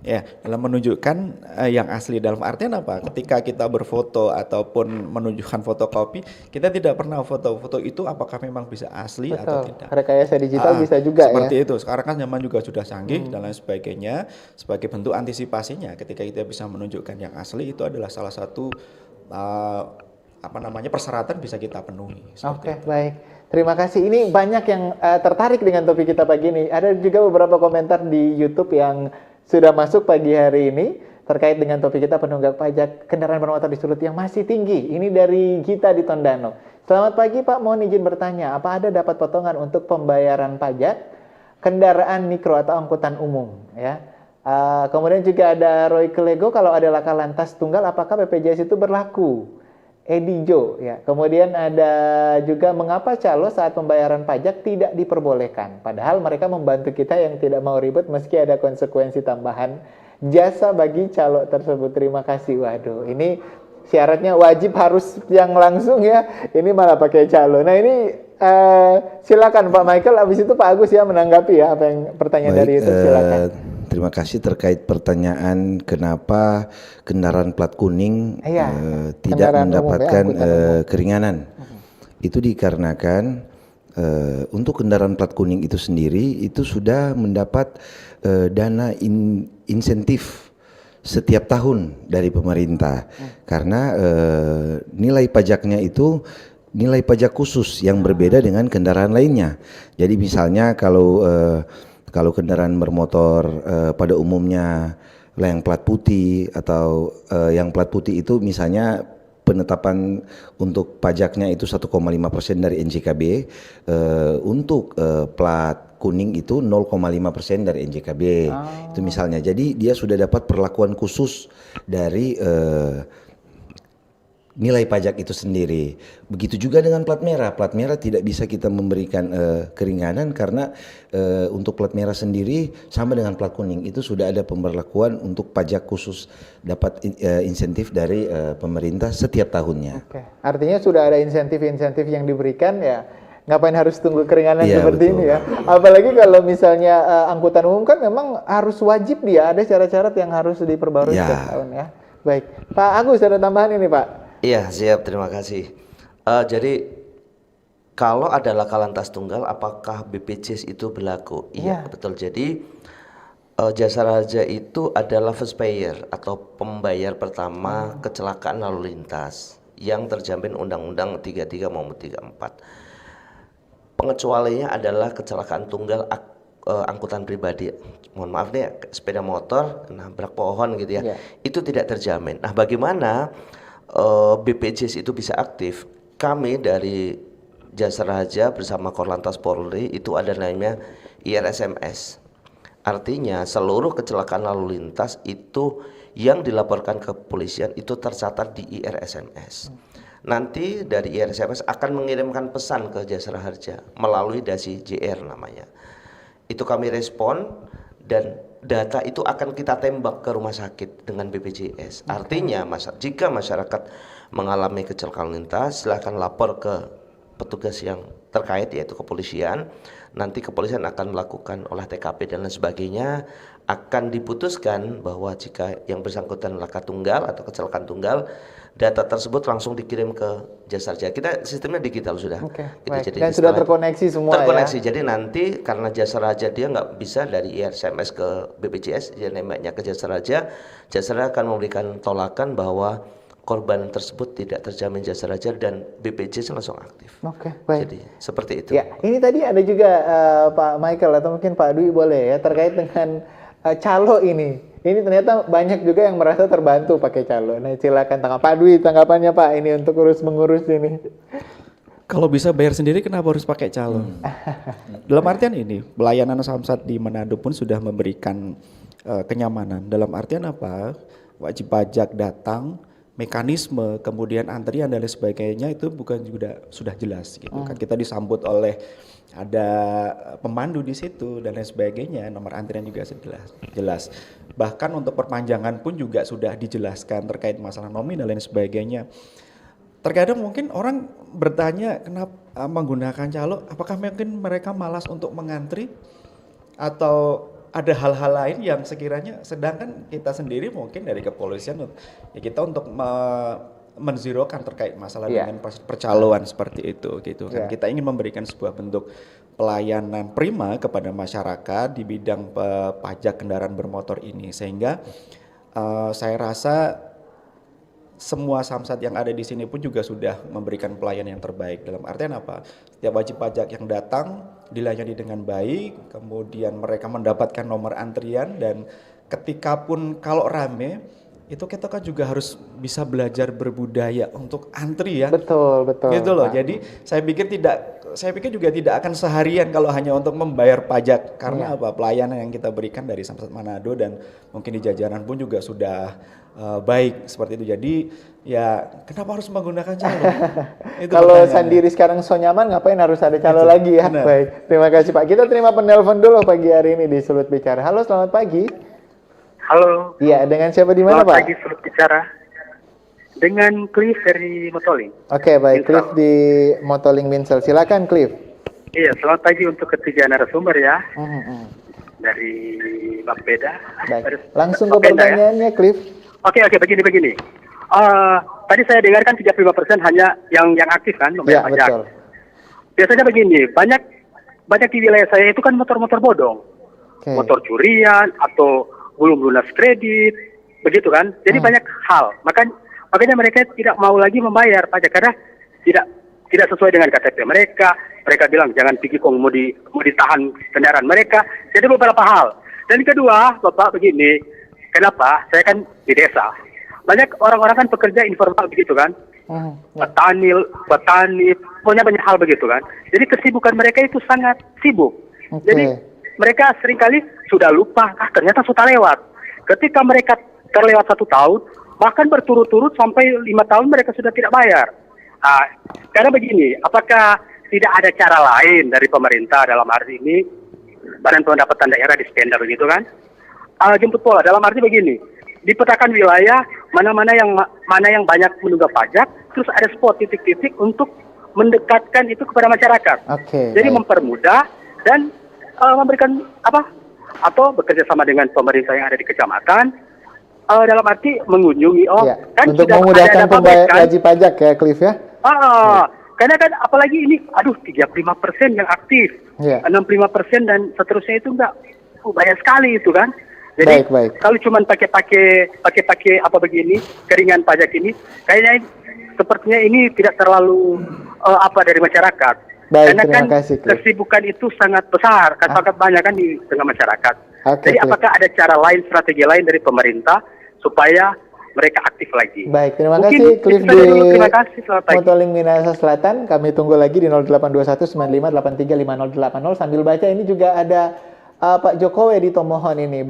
Ya, dalam menunjukkan yang asli, dalam artian apa? Ketika kita berfoto ataupun menunjukkan fotokopi, kita tidak pernah foto-foto itu apakah memang bisa asli atau tidak. Rekayasa digital bisa juga seperti itu. Sekarang kan zaman juga sudah canggih dan lain sebagainya. Sebagai bentuk antisipasinya, ketika kita bisa menunjukkan yang asli, itu adalah salah satu persyaratan bisa kita penuhi. Oke, baik. Terima kasih. Ini banyak yang tertarik dengan topik kita pagi ini. Ada juga beberapa komentar di YouTube yang sudah masuk pagi hari ini terkait dengan topik kita, penunggak pajak kendaraan bermotor di Sulut yang masih tinggi. Ini dari Gita di Tondano. Selamat pagi Pak, mohon izin bertanya, apa ada dapat potongan untuk pembayaran pajak kendaraan mikro atau angkutan umum? Ya. Kemudian juga ada Roy Kelego, kalau ada laka lantas tunggal apakah BPJS itu berlaku? Edi Jo, ya. Kemudian ada juga mengapa calo saat pembayaran pajak tidak diperbolehkan, padahal mereka membantu kita yang tidak mau ribet meski ada konsekuensi tambahan jasa bagi calo tersebut. Terima kasih. Waduh, ini syaratnya wajib harus yang langsung ya, ini malah pakai calo. Nah ini silakan Pak Michael, habis itu Pak Agus ya menanggapi ya apa yang pertanyaan dari itu, silakan. terima kasih terkait pertanyaan kenapa kendaraan plat kuning tidak kendaraan umum, mendapatkan angkutan umum. keringanan. Itu dikarenakan untuk kendaraan plat kuning itu sendiri itu sudah mendapat dana insentif setiap tahun dari pemerintah karena nilai pajaknya itu nilai pajak khusus yang berbeda dengan kendaraan lainnya. Jadi misalnya kalau kendaraan bermotor pada umumnya yang plat putih atau yang plat putih itu misalnya penetapan untuk pajaknya itu 1,5% dari NJKB, untuk plat kuning itu 0,5% dari NJKB. Itu misalnya. Jadi dia sudah dapat perlakuan khusus dari nilai pajak itu sendiri. Begitu juga dengan plat merah. Plat merah tidak bisa kita memberikan keringanan karena untuk plat merah sendiri sama dengan plat kuning itu sudah ada pemberlakuan untuk pajak khusus dapat insentif dari pemerintah setiap tahunnya. Oke. Artinya sudah ada insentif-insentif yang diberikan ya. Ngapain harus tunggu keringanan seperti betul. ini ya? Apalagi kalau misalnya angkutan umum kan memang harus wajib dia ada syarat-syarat yang harus diperbarui setiap tahun ya. Baik, Pak Agus ada tambahan ini Pak? Iya siap, terima kasih. Jadi kalau ada laka lantas tunggal, apakah BPJS itu berlaku? Iya betul. Jadi jasa raja itu adalah first payer atau pembayar pertama kecelakaan lalu lintas yang terjamin Undang-Undang 33 maupun 34. Pengecualiannya adalah kecelakaan tunggal angkutan pribadi. Mohon maaf nih, sepeda motor nabrak pohon gitu ya. Itu tidak terjamin. Nah, bagaimana BPJS itu bisa aktif? Kami dari Jasa Raja bersama Korlantas Polri itu ada namanya IRSMS. Artinya seluruh kecelakaan lalu lintas itu yang dilaporkan ke kepolisian itu tercatat di IRSMS. Nanti dari IRSMS akan mengirimkan pesan ke Jasa Raja melalui dasi JR namanya. Itu kami respon dan data itu akan kita tembak ke rumah sakit dengan BPJS. Artinya jika masyarakat mengalami kecelakaan lintas, silakan lapor ke petugas yang terkait yaitu kepolisian. Nanti kepolisian akan melakukan olah TKP dan lain sebagainya. Akan diputuskan bahwa jika yang bersangkutan laka tunggal atau kecelakaan tunggal, data tersebut langsung dikirim ke Jasa Raja. Kita sistemnya digital sudah. Jadi dan sudah terkoneksi semua terkoneksi. ya. Jadi nanti karena Jasa Raja dia nggak bisa dari IRSMS ke BPJS, dia nembaknya ke Jasa Raja. Jasa Raja akan memberikan tolakan bahwa korban tersebut tidak terjamin Jasa Raja dan BPJS langsung aktif. Oke, baik. Jadi seperti itu. Ya, ini tadi ada juga Pak Michael atau mungkin Pak Dwi boleh ya terkait dengan calo ini. Ini ternyata banyak juga yang merasa terbantu pakai calo. Nah, silakan Pak Dwi tanggapannya Pak ini untuk mengurus ini. Kalau bisa bayar sendiri kenapa harus pakai calo? Dalam artian ini, pelayanan Samsat di Manado pun sudah memberikan kenyamanan. Dalam artian apa? Wajib pajak datang, mekanisme, kemudian antrian dan lain sebagainya itu bukan juga sudah jelas gitu kan. Kita disambut oleh ada pemandu di situ dan lain sebagainya, nomor antrian juga jelas. Bahkan untuk perpanjangan pun juga sudah dijelaskan terkait masalah nominal dan lain sebagainya. Terkadang mungkin orang bertanya kenapa menggunakan calo, apakah mungkin mereka malas untuk mengantri atau ada hal-hal lain yang sekiranya, sedangkan kita sendiri mungkin dari kepolisian ya kita untuk menzerokan terkait masalah dengan percaloan seperti itu gitu kan. Kita ingin memberikan sebuah bentuk pelayanan prima kepada masyarakat di bidang pajak kendaraan bermotor ini, sehingga saya rasa semua samsat yang ada di sini pun juga sudah memberikan pelayanan yang terbaik. Dalam artian apa? Setiap wajib pajak yang datang dilayani dengan baik, kemudian mereka mendapatkan nomor antrian, dan ketika pun kalau rame itu kita kan juga harus bisa belajar berbudaya untuk antri ya. Betul. Gitu loh. Jadi saya pikir juga tidak akan seharian kalau hanya untuk membayar pajak, karena apa? Pelayanan yang kita berikan dari Samsat Manado dan mungkin di jajaran pun juga sudah baik seperti itu. Jadi ya kenapa harus menggunakan calo? Kalau sendiri sekarang so nyaman, ngapain harus ada calo lagi ya? Benar. Baik, terima kasih Pak. Kita terima penelpon dulu pagi hari ini di Sulut Bicara. Halo, selamat pagi. Halo. Iya, dengan siapa di mana Pak? Selamat pagi, Sulut Bicara. Dengan Cliff dari Motoling. Oke, baik. Cliff di Motoling Minsel. Silakan Cliff. Iya, selamat pagi untuk ketiga narasumber ya. dari Bapeda. Baik. Langsung ke Bapeda, ya. pertanyaannya, Cliff. Oke, begini. Tadi saya dengarkan 35% hanya yang aktif kan Ya, membayar pajak. betul. Biasanya begini, banyak di wilayah saya itu kan motor-motor bodong. Oke. Motor curian atau belum lunas kredit, begitu kan? Jadi banyak hal. Makanya mereka tidak mau lagi membayar pajak karena tidak sesuai dengan KTP mereka. Mereka bilang jangan pergi kong mau ditahan kendaraan mereka. Jadi beberapa hal. Dan kedua, Bapak begini, kenapa? Saya kan di desa. Banyak orang-orang kan pekerja informal begitu kan? Petani, pokoknya banyak hal begitu kan. Jadi kesibukan mereka itu sangat sibuk. Oke. Jadi mereka seringkali sudah lupa, ternyata sudah lewat. Ketika mereka terlewat 1 tahun, bahkan berturut-turut sampai 5 tahun mereka sudah tidak bayar. Karena begini, apakah tidak ada cara lain dari pemerintah dalam arti ini, Badan Pendapatan Daerah di Spenda begitu kan? Jemput bola dalam arti begini, dipetakan wilayah mana yang banyak menunggak pajak, terus ada spot titik-titik untuk mendekatkan itu kepada masyarakat. Oke. Jadi mempermudah dan memberikan atau bekerja sama dengan pemerintah yang ada di kecamatan dalam arti mengunjungi Ya, kan untuk sudah memudahkan ada pembayar kan? wajib pajak ya, Cliff ya. Karena kan apalagi ini 35% yang aktif, Ya. 65% dan seterusnya itu enggak banyak sekali itu kan. Jadi Baik. kalau cuma pakai apa begini keringan pajak ini, kayaknya sepertinya ini tidak terlalu dari masyarakat. Baik, Karena terima kan kasih, Cliff. kesibukan itu sangat besar, sangat banyak kan di tengah masyarakat. Oke, Jadi Cliff. apakah ada cara lain, strategi lain dari pemerintah supaya mereka aktif lagi? Baik, terima Mungkin kasih Cliff itu saja di dulu. Terima kasih, selamat pagi. Motoling Minahasa Selatan. Kami tunggu lagi di 082195835080 sambil baca. Ini juga ada Pak Jokowi di Tomohon ini.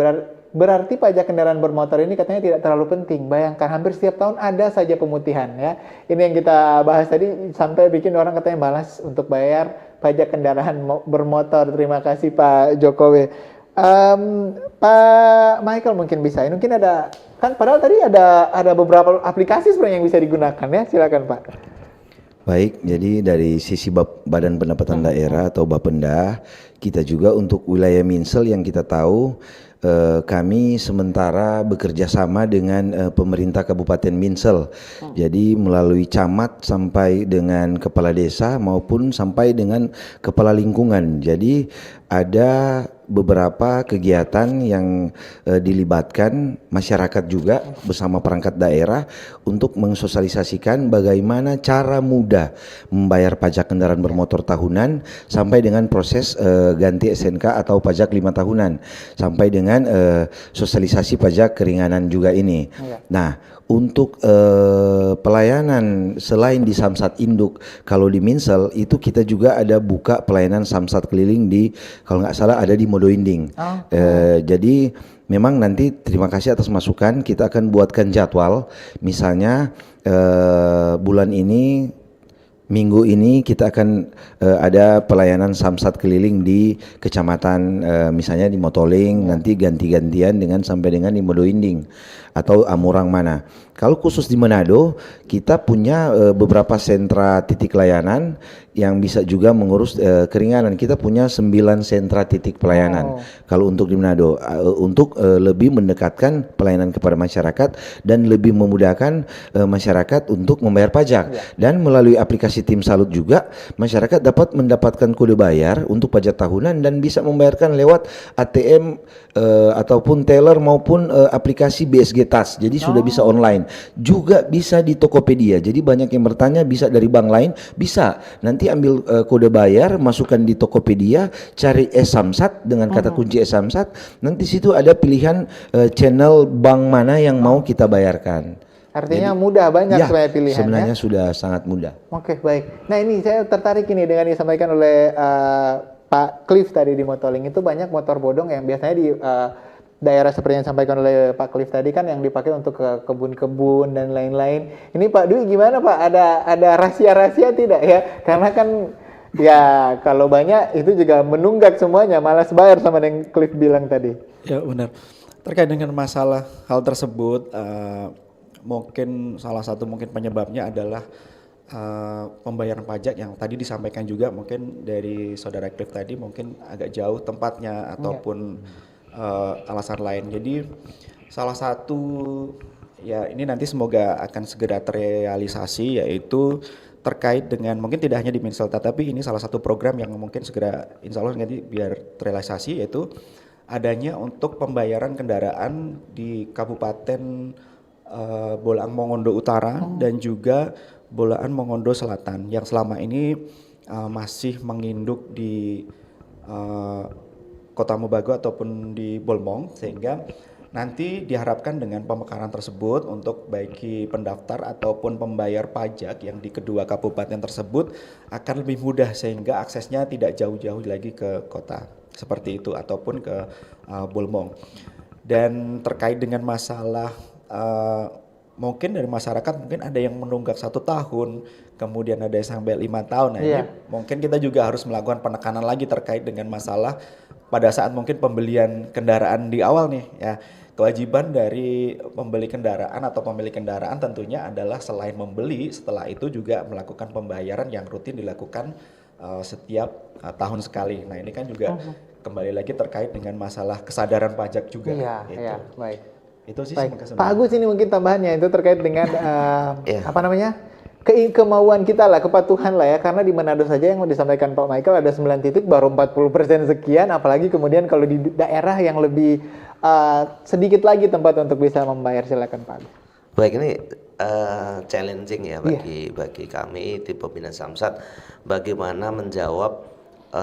Berarti pajak kendaraan bermotor ini katanya tidak terlalu penting. Bayangkan hampir setiap tahun ada saja pemutihan ya. Ini yang kita bahas tadi sampai bikin orang katanya malas untuk bayar pajak kendaraan bermotor. Terima kasih Pak Jokowi. Pak Michael mungkin bisa. Ini mungkin ada kan padahal tadi ada beberapa aplikasi sebenarnya yang bisa digunakan ya. Silakan Pak. Baik, jadi dari sisi Badan Pendapatan Daerah atau Bapenda, kita juga untuk wilayah Minsel yang kita tahu kami sementara bekerja sama dengan pemerintah Kabupaten Minsel. Jadi melalui camat sampai dengan kepala desa maupun sampai dengan kepala lingkungan. Jadi ada beberapa kegiatan yang dilibatkan masyarakat juga bersama perangkat daerah untuk mensosialisasikan bagaimana cara mudah membayar pajak kendaraan bermotor tahunan sampai dengan proses ganti SNK atau pajak 5 tahunan sampai dengan sosialisasi pajak keringanan juga ini. Nah, untuk pelayanan selain di Samsat Induk, kalau di Minsel itu kita juga ada buka pelayanan Samsat keliling di, kalau nggak salah ada di Modoinding. Jadi memang nanti terima kasih atas masukan, kita akan buatkan jadwal. Misalnya bulan ini, minggu ini kita akan ada pelayanan Samsat keliling di kecamatan misalnya di Motoling, nanti ganti-gantian dengan sampai dengan di Modoinding atau Amurang mana. Kalau khusus di Manado, kita punya beberapa sentra titik layanan yang bisa juga mengurus keringanan. Kita punya 9 sentra titik pelayanan. Kalau untuk di Manado, untuk lebih mendekatkan pelayanan kepada masyarakat dan lebih memudahkan masyarakat untuk membayar pajak. Dan melalui aplikasi Tim Salut juga, masyarakat dapat mendapatkan kode bayar untuk pajak tahunan dan bisa membayarkan lewat ATM ataupun teller maupun aplikasi BSG Tas. Jadi sudah bisa online. Juga bisa di Tokopedia. Jadi banyak yang bertanya bisa dari bank lain, bisa. Nanti ambil kode bayar, masukkan di Tokopedia, cari e-Samsat dengan kata kunci e-Samsat. Nanti situ ada pilihan channel bank mana yang mau kita bayarkan. Artinya mudah, banyak sebenarnya pilihannya. Sebenarnya sudah sangat mudah. Oke, baik. Nah ini saya tertarik ini dengan yang disampaikan oleh Pak Cliff tadi di Motoling. Itu banyak motor bodong yang biasanya di daerah seperti yang disampaikan oleh Pak Cliff tadi kan yang dipakai untuk ke kebun-kebun dan lain-lain. Ini Pak Dwi gimana Pak? Ada rahasia-rahasia tidak ya? Karena kan ya kalau banyak itu juga menunggak semuanya, malas bayar sama yang Cliff bilang tadi. Ya benar. Terkait dengan masalah hal tersebut, mungkin salah satu penyebabnya adalah pembayaran pajak yang tadi disampaikan juga mungkin dari saudara Cliff tadi mungkin agak jauh tempatnya ataupun alasan lain. Jadi salah satu ya ini nanti semoga akan segera terrealisasi, yaitu terkait dengan mungkin tidak hanya di Minselta, tapi ini salah satu program yang mungkin segera insya Allah nanti biar terrealisasi, yaitu adanya untuk pembayaran kendaraan di Kabupaten Bolaang Mongondo Utara dan juga Bolaang Mongondo Selatan yang selama ini masih menginduk di Kota Mobago ataupun di Bolmong, sehingga nanti diharapkan dengan pemekaran tersebut untuk bagi pendaftar ataupun pembayar pajak yang di kedua kabupaten tersebut akan lebih mudah sehingga aksesnya tidak jauh-jauh lagi ke kota seperti itu ataupun ke Bolmong. Dan terkait dengan masalah mungkin dari masyarakat mungkin ada yang menunggak 1 tahun, kemudian ada yang sampai 5 tahun. Nah, ini mungkin kita juga harus melakukan penekanan lagi terkait dengan masalah pada saat mungkin pembelian kendaraan di awal nih ya. Kewajiban dari pembeli kendaraan atau pemilik kendaraan tentunya adalah selain membeli, setelah itu juga melakukan pembayaran yang rutin dilakukan setiap tahun sekali. Nah, ini kan juga kembali lagi terkait dengan masalah kesadaran pajak juga. Iya, baik. Itu sih Pak Agus, ini mungkin tambahannya itu terkait dengan apa namanya, kemauan kita lah, kepatuhan lah ya, karena di Manado saja yang disampaikan Pak Michael ada 9 titik baru 40% sekian, apalagi kemudian kalau di daerah yang lebih sedikit lagi tempat untuk bisa membayar. Silakan Pak Agus. Baik, ini challenging ya bagi kami tim pembina Samsat bagaimana menjawab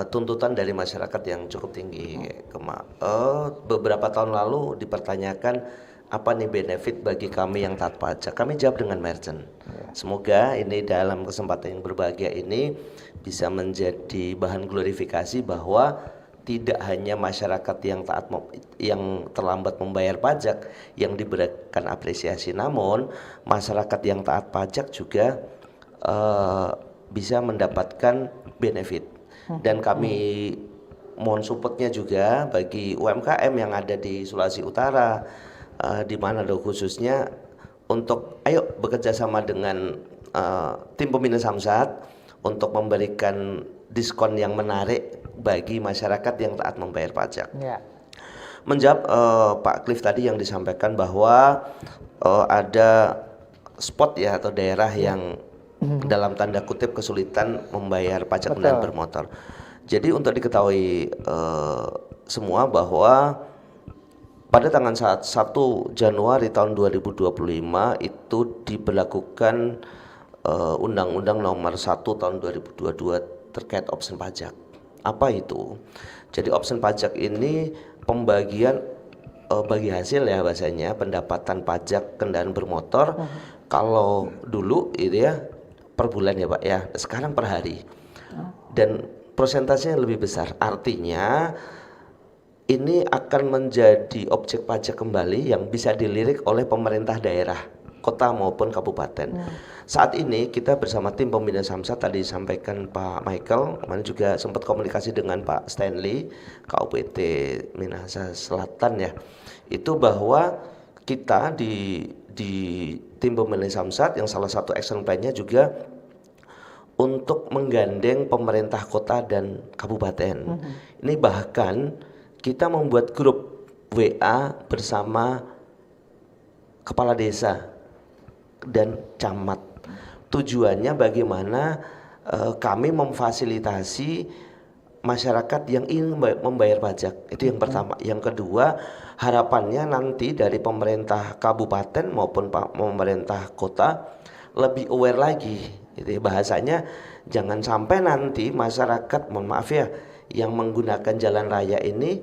tuntutan dari masyarakat yang cukup tinggi. Beberapa tahun lalu dipertanyakan apa nih benefit bagi kami yang taat pajak. Kami jawab dengan merchant. Semoga ini dalam kesempatan yang berbahagia ini bisa menjadi bahan glorifikasi bahwa tidak hanya masyarakat yang terlambat membayar pajak yang diberikan apresiasi, namun masyarakat yang taat pajak juga bisa mendapatkan benefit. Dan kami mohon supportnya juga bagi UMKM yang ada di Sulawesi Utara, di Manado khususnya, untuk ayo bekerja sama dengan tim pembina Samsat untuk memberikan diskon yang menarik bagi masyarakat yang taat membayar pajak. Menjawab Pak Cliff tadi yang disampaikan bahwa ada spot ya atau daerah yang dalam tanda kutip kesulitan membayar pajak kendaraan bermotor. Jadi untuk diketahui semua bahwa pada tanggal 1 Januari tahun 2025 itu diberlakukan Undang-Undang Nomor 1 tahun 2022 terkait opsi pajak. Apa itu? Jadi opsi pajak ini pembagian bagi hasil ya bahasanya, pendapatan pajak kendaraan bermotor. Kalau dulu itu ya per bulan ya Pak ya, sekarang per hari. Dan persentasenya lebih besar. Artinya ini akan menjadi objek pajak kembali yang bisa dilirik oleh pemerintah daerah, kota maupun kabupaten. Saat ini kita bersama tim pembina Samsat, tadi disampaikan Pak Michael, kemarin juga sempat komunikasi dengan Pak Stanley, KUPT Minahasa Selatan ya. Itu bahwa kita di tim pembina Samsat yang salah satu action plan-nya juga untuk menggandeng pemerintah kota dan kabupaten. Ini bahkan kita membuat grup WA bersama kepala desa dan camat. Tujuannya bagaimana kami memfasilitasi masyarakat yang ingin membayar pajak. Itu yang pertama. Yang kedua, harapannya nanti dari pemerintah kabupaten maupun pemerintah kota lebih aware lagi. Itu bahasanya jangan sampai nanti masyarakat, mohon maaf ya, yang menggunakan jalan raya ini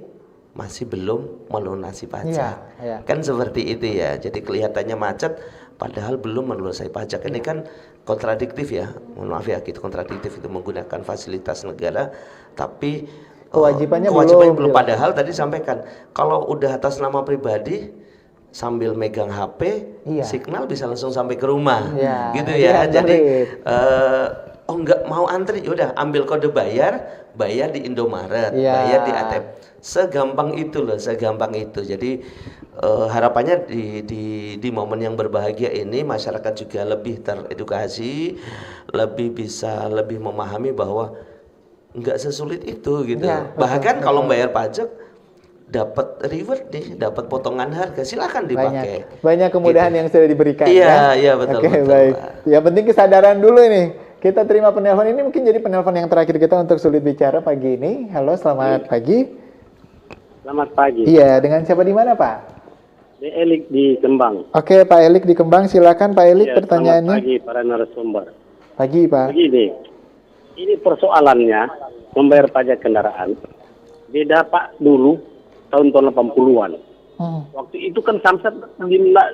masih belum melunasi pajak. Kan seperti itu ya. Jadi kelihatannya macet padahal belum melunasi pajak. Ini kan kontradiktif ya. Mohon maaf ya, gitu kontradiktif itu menggunakan fasilitas negara tapi kewajibannya belum. Padahal tadi sampaikan kalau udah atas nama pribadi sambil megang HP, signal bisa langsung sampai ke rumah. Gitu ya. Jadi oh nggak mau antri, udah ambil kode bayar di Indomaret, bayar di ATM. Segampang itu loh, segampang itu. Jadi harapannya di momen yang berbahagia ini masyarakat juga lebih teredukasi, lebih memahami bahwa nggak sesulit itu gitu. Bahkan kalau bayar pajak dapat reward nih, dapat potongan harga, silakan dipakai. Banyak kemudahan yang sudah diberikan. Iya betul. Oke, betul, baik. Pak. Ya penting kesadaran dulu nih. Kita terima penelpon ini, mungkin jadi penelpon yang terakhir kita untuk Sulit Bicara pagi ini. Halo, selamat pagi. Selamat pagi. Iya, dengan siapa di mana, Pak? Di Elik di Kembang. Oke, Pak Elik di Kembang, silakan Pak Elik pertanyaannya. Selamat pagi para narasumber. Pagi, Pak. Begini, ini persoalannya membayar pajak kendaraan. Beda Pak dulu tahun-tahun 80-an. Waktu itu kan Samsat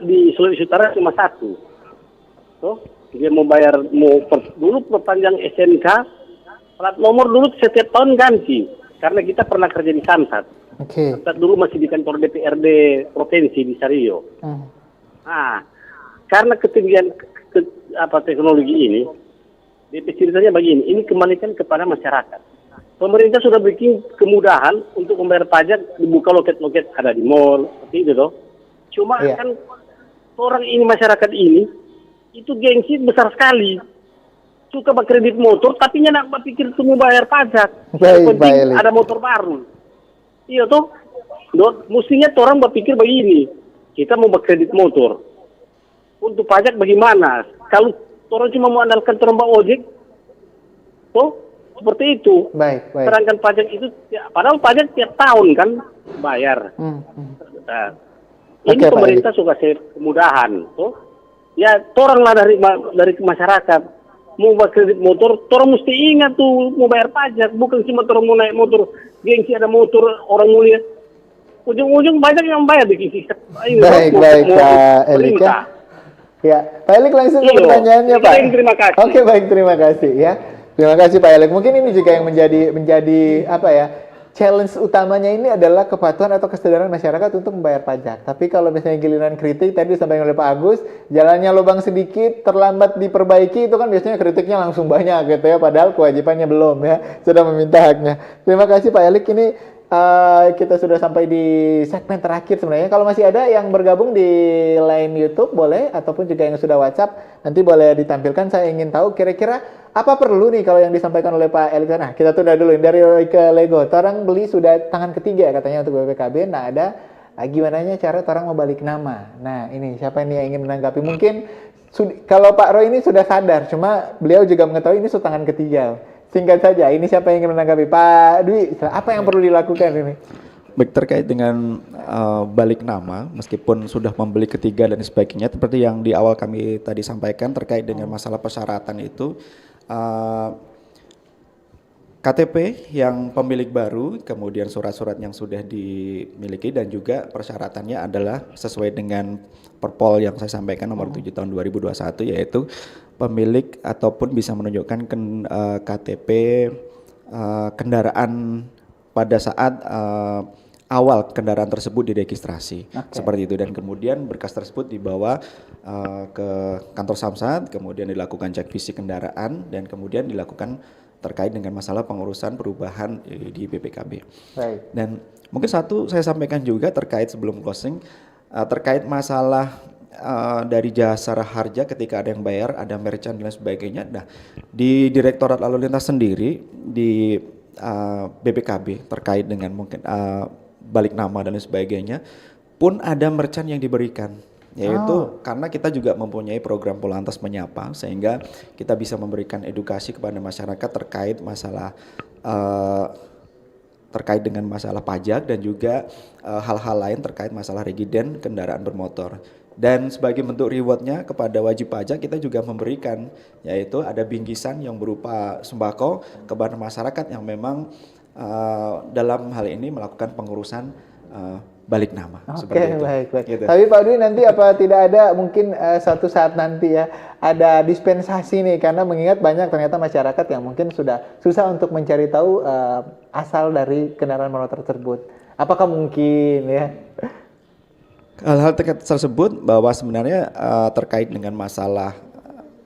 di Sulawesi Utara cuma satu. Dia mau bayar, dulu perpanjang SNK, plat nomor dulu setiap tahun ganti. Karena kita pernah kerja di Samsat. Samsat dulu masih di kantor DPRD Provinsi di Sario. Nah, karena ketinggian teknologi ini, ceritanya begini, ini kembalikan kepada masyarakat. Pemerintah sudah bikin kemudahan untuk membayar pajak, dibuka loket-loket ada di mall, seperti itu toh. Cuma kan orang ini, masyarakat ini, itu gengsi besar sekali. Suka berkredit motor, tapi nak berpikir itu mau bayar pajak. Yang penting ada motor baru. Iya toh. Mestinya orang berpikir begini, kita mau berkredit motor. Untuk pajak bagaimana? Kalau orang cuma mau andalkan terombak ojek, toh seperti itu. Sedangkan pajak itu, padahal pajak tiap tahun kan bayar. Nah, ini pemerintah suka kemudahan, toh. Ya, orang lah dari masyarakat mau berkredit motor, orang mesti ingat tuh mau bayar pajak, bukan cuma orang mau naik motor, gengsi ada motor orang mulia. Ujung-ujung banyak yang bayar di Baik, Pak Elik ya. Ya, Pak Elik langsung ke pertanyaannya, Pak. Terima kasih. Oke, baik, terima kasih ya. Terima kasih Pak Elik. Mungkin ini juga yang menjadi apa ya? Challenge utamanya ini adalah kepatuhan atau kesadaran masyarakat untuk membayar pajak. Tapi kalau misalnya giliran kritik tadi disampaikan oleh Pak Agus, jalannya lubang sedikit, terlambat diperbaiki, itu kan biasanya kritiknya langsung banyak gitu ya, padahal kewajibannya belum ya, sudah meminta haknya. Terima kasih Pak Elik. Ini kita sudah sampai di segmen terakhir sebenarnya. Kalau masih ada yang bergabung di line YouTube boleh, ataupun juga yang sudah WhatsApp, nanti boleh ditampilkan. Saya ingin tahu kira-kira apa perlu nih kalau yang disampaikan oleh Pak Elik. Nah, kita tunda dulu dari ke Lego. Orang beli sudah tangan ketiga katanya untuk BPKB. Nah, ada gimana cara orang mau balik nama. Nah, ini siapa nih yang ingin menanggapi? Mungkin kalau Pak Roy ini sudah sadar, cuma beliau juga mengetahui ini tangan ketiga. Singkat saja, ini siapa yang ingin menanggapi? Pak Dwi, apa yang perlu dilakukan ini? Baik, terkait dengan balik nama, meskipun sudah membeli ketiga dan sebagainya, seperti yang di awal kami tadi sampaikan terkait dengan masalah persyaratan itu, KTP yang pemilik baru, kemudian surat-surat yang sudah dimiliki, dan juga persyaratannya adalah sesuai dengan Perpol yang saya sampaikan nomor 7 tahun 2021, yaitu pemilik ataupun bisa menunjukkan KTP kendaraan pada saat awal kendaraan tersebut diregistrasi, seperti itu. Dan kemudian berkas tersebut dibawa ke kantor Samsat, kemudian dilakukan cek fisik kendaraan, dan kemudian dilakukan terkait dengan masalah pengurusan perubahan di BPKB. Dan mungkin satu saya sampaikan juga terkait sebelum closing, terkait masalah dari jasara harja ketika ada yang bayar, ada merchant dan sebagainya. Nah, di Direktorat Lalu Lintas sendiri di BPKB terkait dengan mungkin balik nama dan sebagainya pun ada merchant yang diberikan, yaitu karena kita juga mempunyai program Polantas Menyapa, sehingga kita bisa memberikan edukasi kepada masyarakat terkait masalah terkait dengan masalah pajak dan juga hal-hal lain terkait masalah regiden kendaraan bermotor. Dan sebagai bentuk rewardnya kepada wajib pajak, kita juga memberikan, yaitu ada bingkisan yang berupa sembako kepada masyarakat yang memang dalam hal ini melakukan pengurusan balik nama. Baik. Gitu. Tapi Pak Dwi, nanti apa tidak ada mungkin suatu saat nanti ya ada dispensasi nih, karena mengingat banyak ternyata masyarakat yang mungkin sudah susah untuk mencari tahu asal dari kendaraan bermotor tersebut. Apakah mungkin ya? Hal-hal tersebut bahwa sebenarnya terkait dengan masalah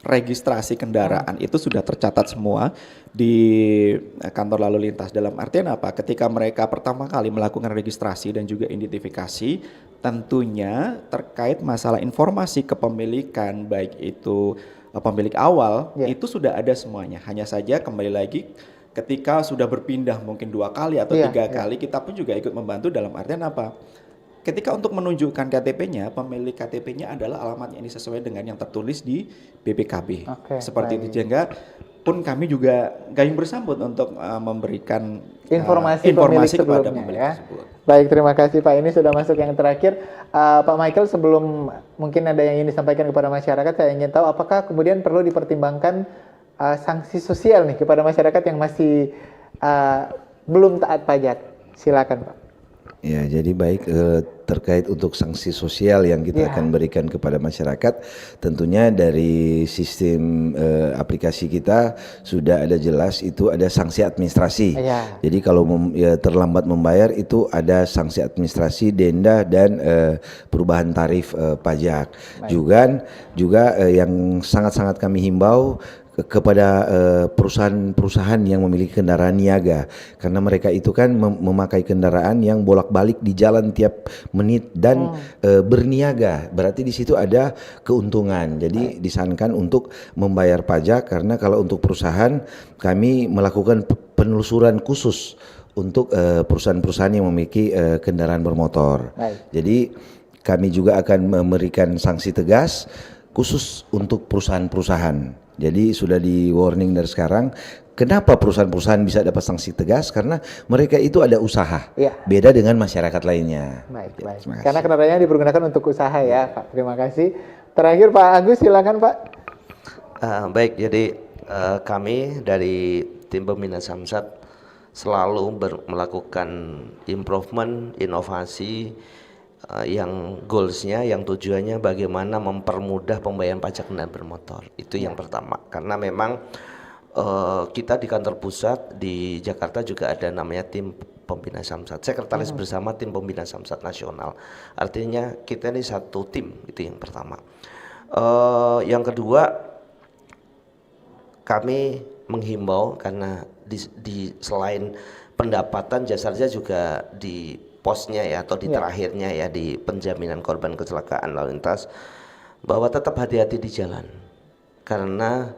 registrasi kendaraan itu sudah tercatat semua di kantor lalu lintas. Dalam artian apa? Ketika mereka pertama kali melakukan registrasi dan juga identifikasi, tentunya terkait masalah informasi kepemilikan, baik itu pemilik awal, itu sudah ada semuanya. Hanya saja kembali lagi ketika sudah berpindah mungkin 2 kali atau 3 kali, kita pun juga ikut membantu dalam artian apa? Ketika untuk menunjukkan KTP-nya, pemilik KTP-nya adalah alamatnya ini sesuai dengan yang tertulis di BPKB. Seperti itu, sehingga pun kami juga gayung bersambut untuk memberikan informasi kepada pemilik tersebut. Baik, terima kasih Pak. Ini sudah masuk yang terakhir. Pak Michael, sebelum mungkin ada yang ingin disampaikan kepada masyarakat, saya ingin tahu apakah kemudian perlu dipertimbangkan sanksi sosial nih kepada masyarakat yang masih belum taat pajak. Silakan Pak. Ya, jadi baik terkait untuk sanksi sosial yang kita akan berikan kepada masyarakat, tentunya dari sistem aplikasi kita sudah ada jelas itu ada sanksi administrasi. Jadi kalau terlambat membayar itu ada sanksi administrasi, denda dan perubahan tarif pajak. Juga yang sangat-sangat kami himbau kepada perusahaan-perusahaan yang memiliki kendaraan niaga, karena mereka itu kan memakai kendaraan yang bolak-balik di jalan tiap menit dan berniaga, berarti di situ ada keuntungan. Jadi disarankan untuk membayar pajak, karena kalau untuk perusahaan kami melakukan penelusuran khusus untuk perusahaan-perusahaan yang memiliki kendaraan bermotor. Jadi kami juga akan memberikan sanksi tegas khusus untuk perusahaan-perusahaan. Jadi sudah di warning dari sekarang. Kenapa perusahaan-perusahaan bisa dapat sanksi tegas? Karena mereka itu ada usaha, beda dengan masyarakat lainnya. Baik. Karena kendaraannya dipergunakan untuk usaha ya, Pak. Terima kasih. Terakhir Pak Agus, silakan Pak. Baik, jadi kami dari tim pembina Samsat selalu melakukan improvement, inovasi yang goalsnya, yang tujuannya bagaimana mempermudah pembayaran pajak kendaraan bermotor. Itu yang pertama, karena memang kita di kantor pusat di Jakarta juga ada namanya tim pembina Samsat, sekretaris bersama tim pembina Samsat nasional. Artinya kita ini satu tim, itu yang pertama. Yang kedua, kami menghimbau karena di selain pendapatan jasa raja juga di posnya ya, atau di terakhirnya ya, di penjaminan korban kecelakaan lalu lintas, bahwa tetap hati-hati di jalan karena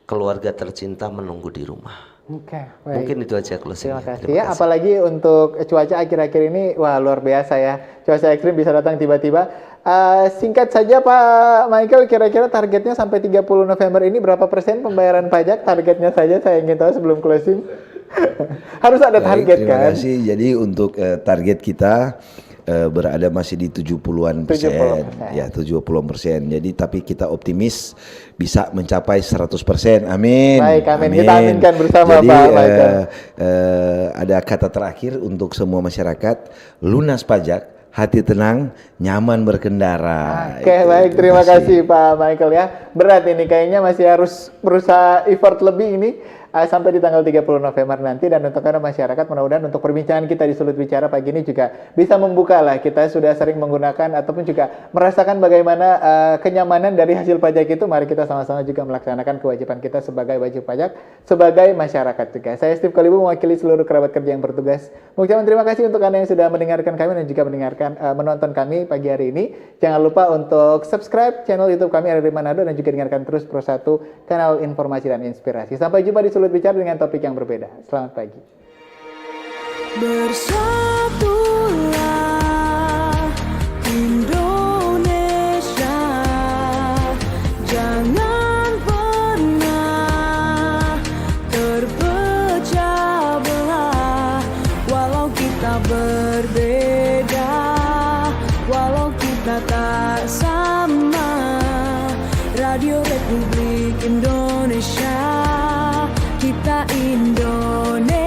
keluarga tercinta menunggu di rumah. Mungkin itu aja closing. Terima kasih ya. Apalagi untuk cuaca akhir-akhir ini, wah luar biasa ya. Cuaca ekstrim bisa datang tiba-tiba. Singkat saja Pak Michael, kira-kira targetnya sampai 30 November ini berapa persen pembayaran pajak? Targetnya saja saya ingin tahu sebelum closing. Harus ada target kan? Terima kasih. Jadi untuk target kita berada masih di 70-an persen. Ya, 70%. Jadi tapi kita optimis bisa mencapai 100%. Amin. Baik, amin. Kita aminkan bersama. Jadi, Pak Michael. Ada kata terakhir untuk semua masyarakat, lunas pajak, hati tenang, nyaman berkendara. Baik, terima kasih Pak Michael ya. Berat ini kayaknya, masih harus berusaha effort lebih ini sampai di tanggal 30 November nanti. Dan untuk Anda masyarakat, mudah-mudahan untuk perbincangan kita di Sulut Bicara pagi ini juga bisa membuka lah. Kita sudah sering menggunakan ataupun juga merasakan bagaimana kenyamanan dari hasil pajak itu. Mari kita sama-sama juga melaksanakan kewajiban kita sebagai wajib pajak, sebagai masyarakat juga. Saya Steve Kolibu mewakili seluruh kerabat kerja yang bertugas mengucapkan terima kasih untuk Anda yang sudah mendengarkan kami dan juga menonton kami pagi hari ini. Jangan lupa untuk subscribe channel YouTube kami RRI Manado dan juga dengarkan terus Pro 1, kanal informasi dan inspirasi. Sampai jumpa di Sulut Bicara dengan topik yang berbeda. Selamat pagi. Bersatulah Indonesia, jangan pernah terpecah belah. Walau kita berbeda, walau kita tak sama, Radio Republik Indonesia, kita Indonesia.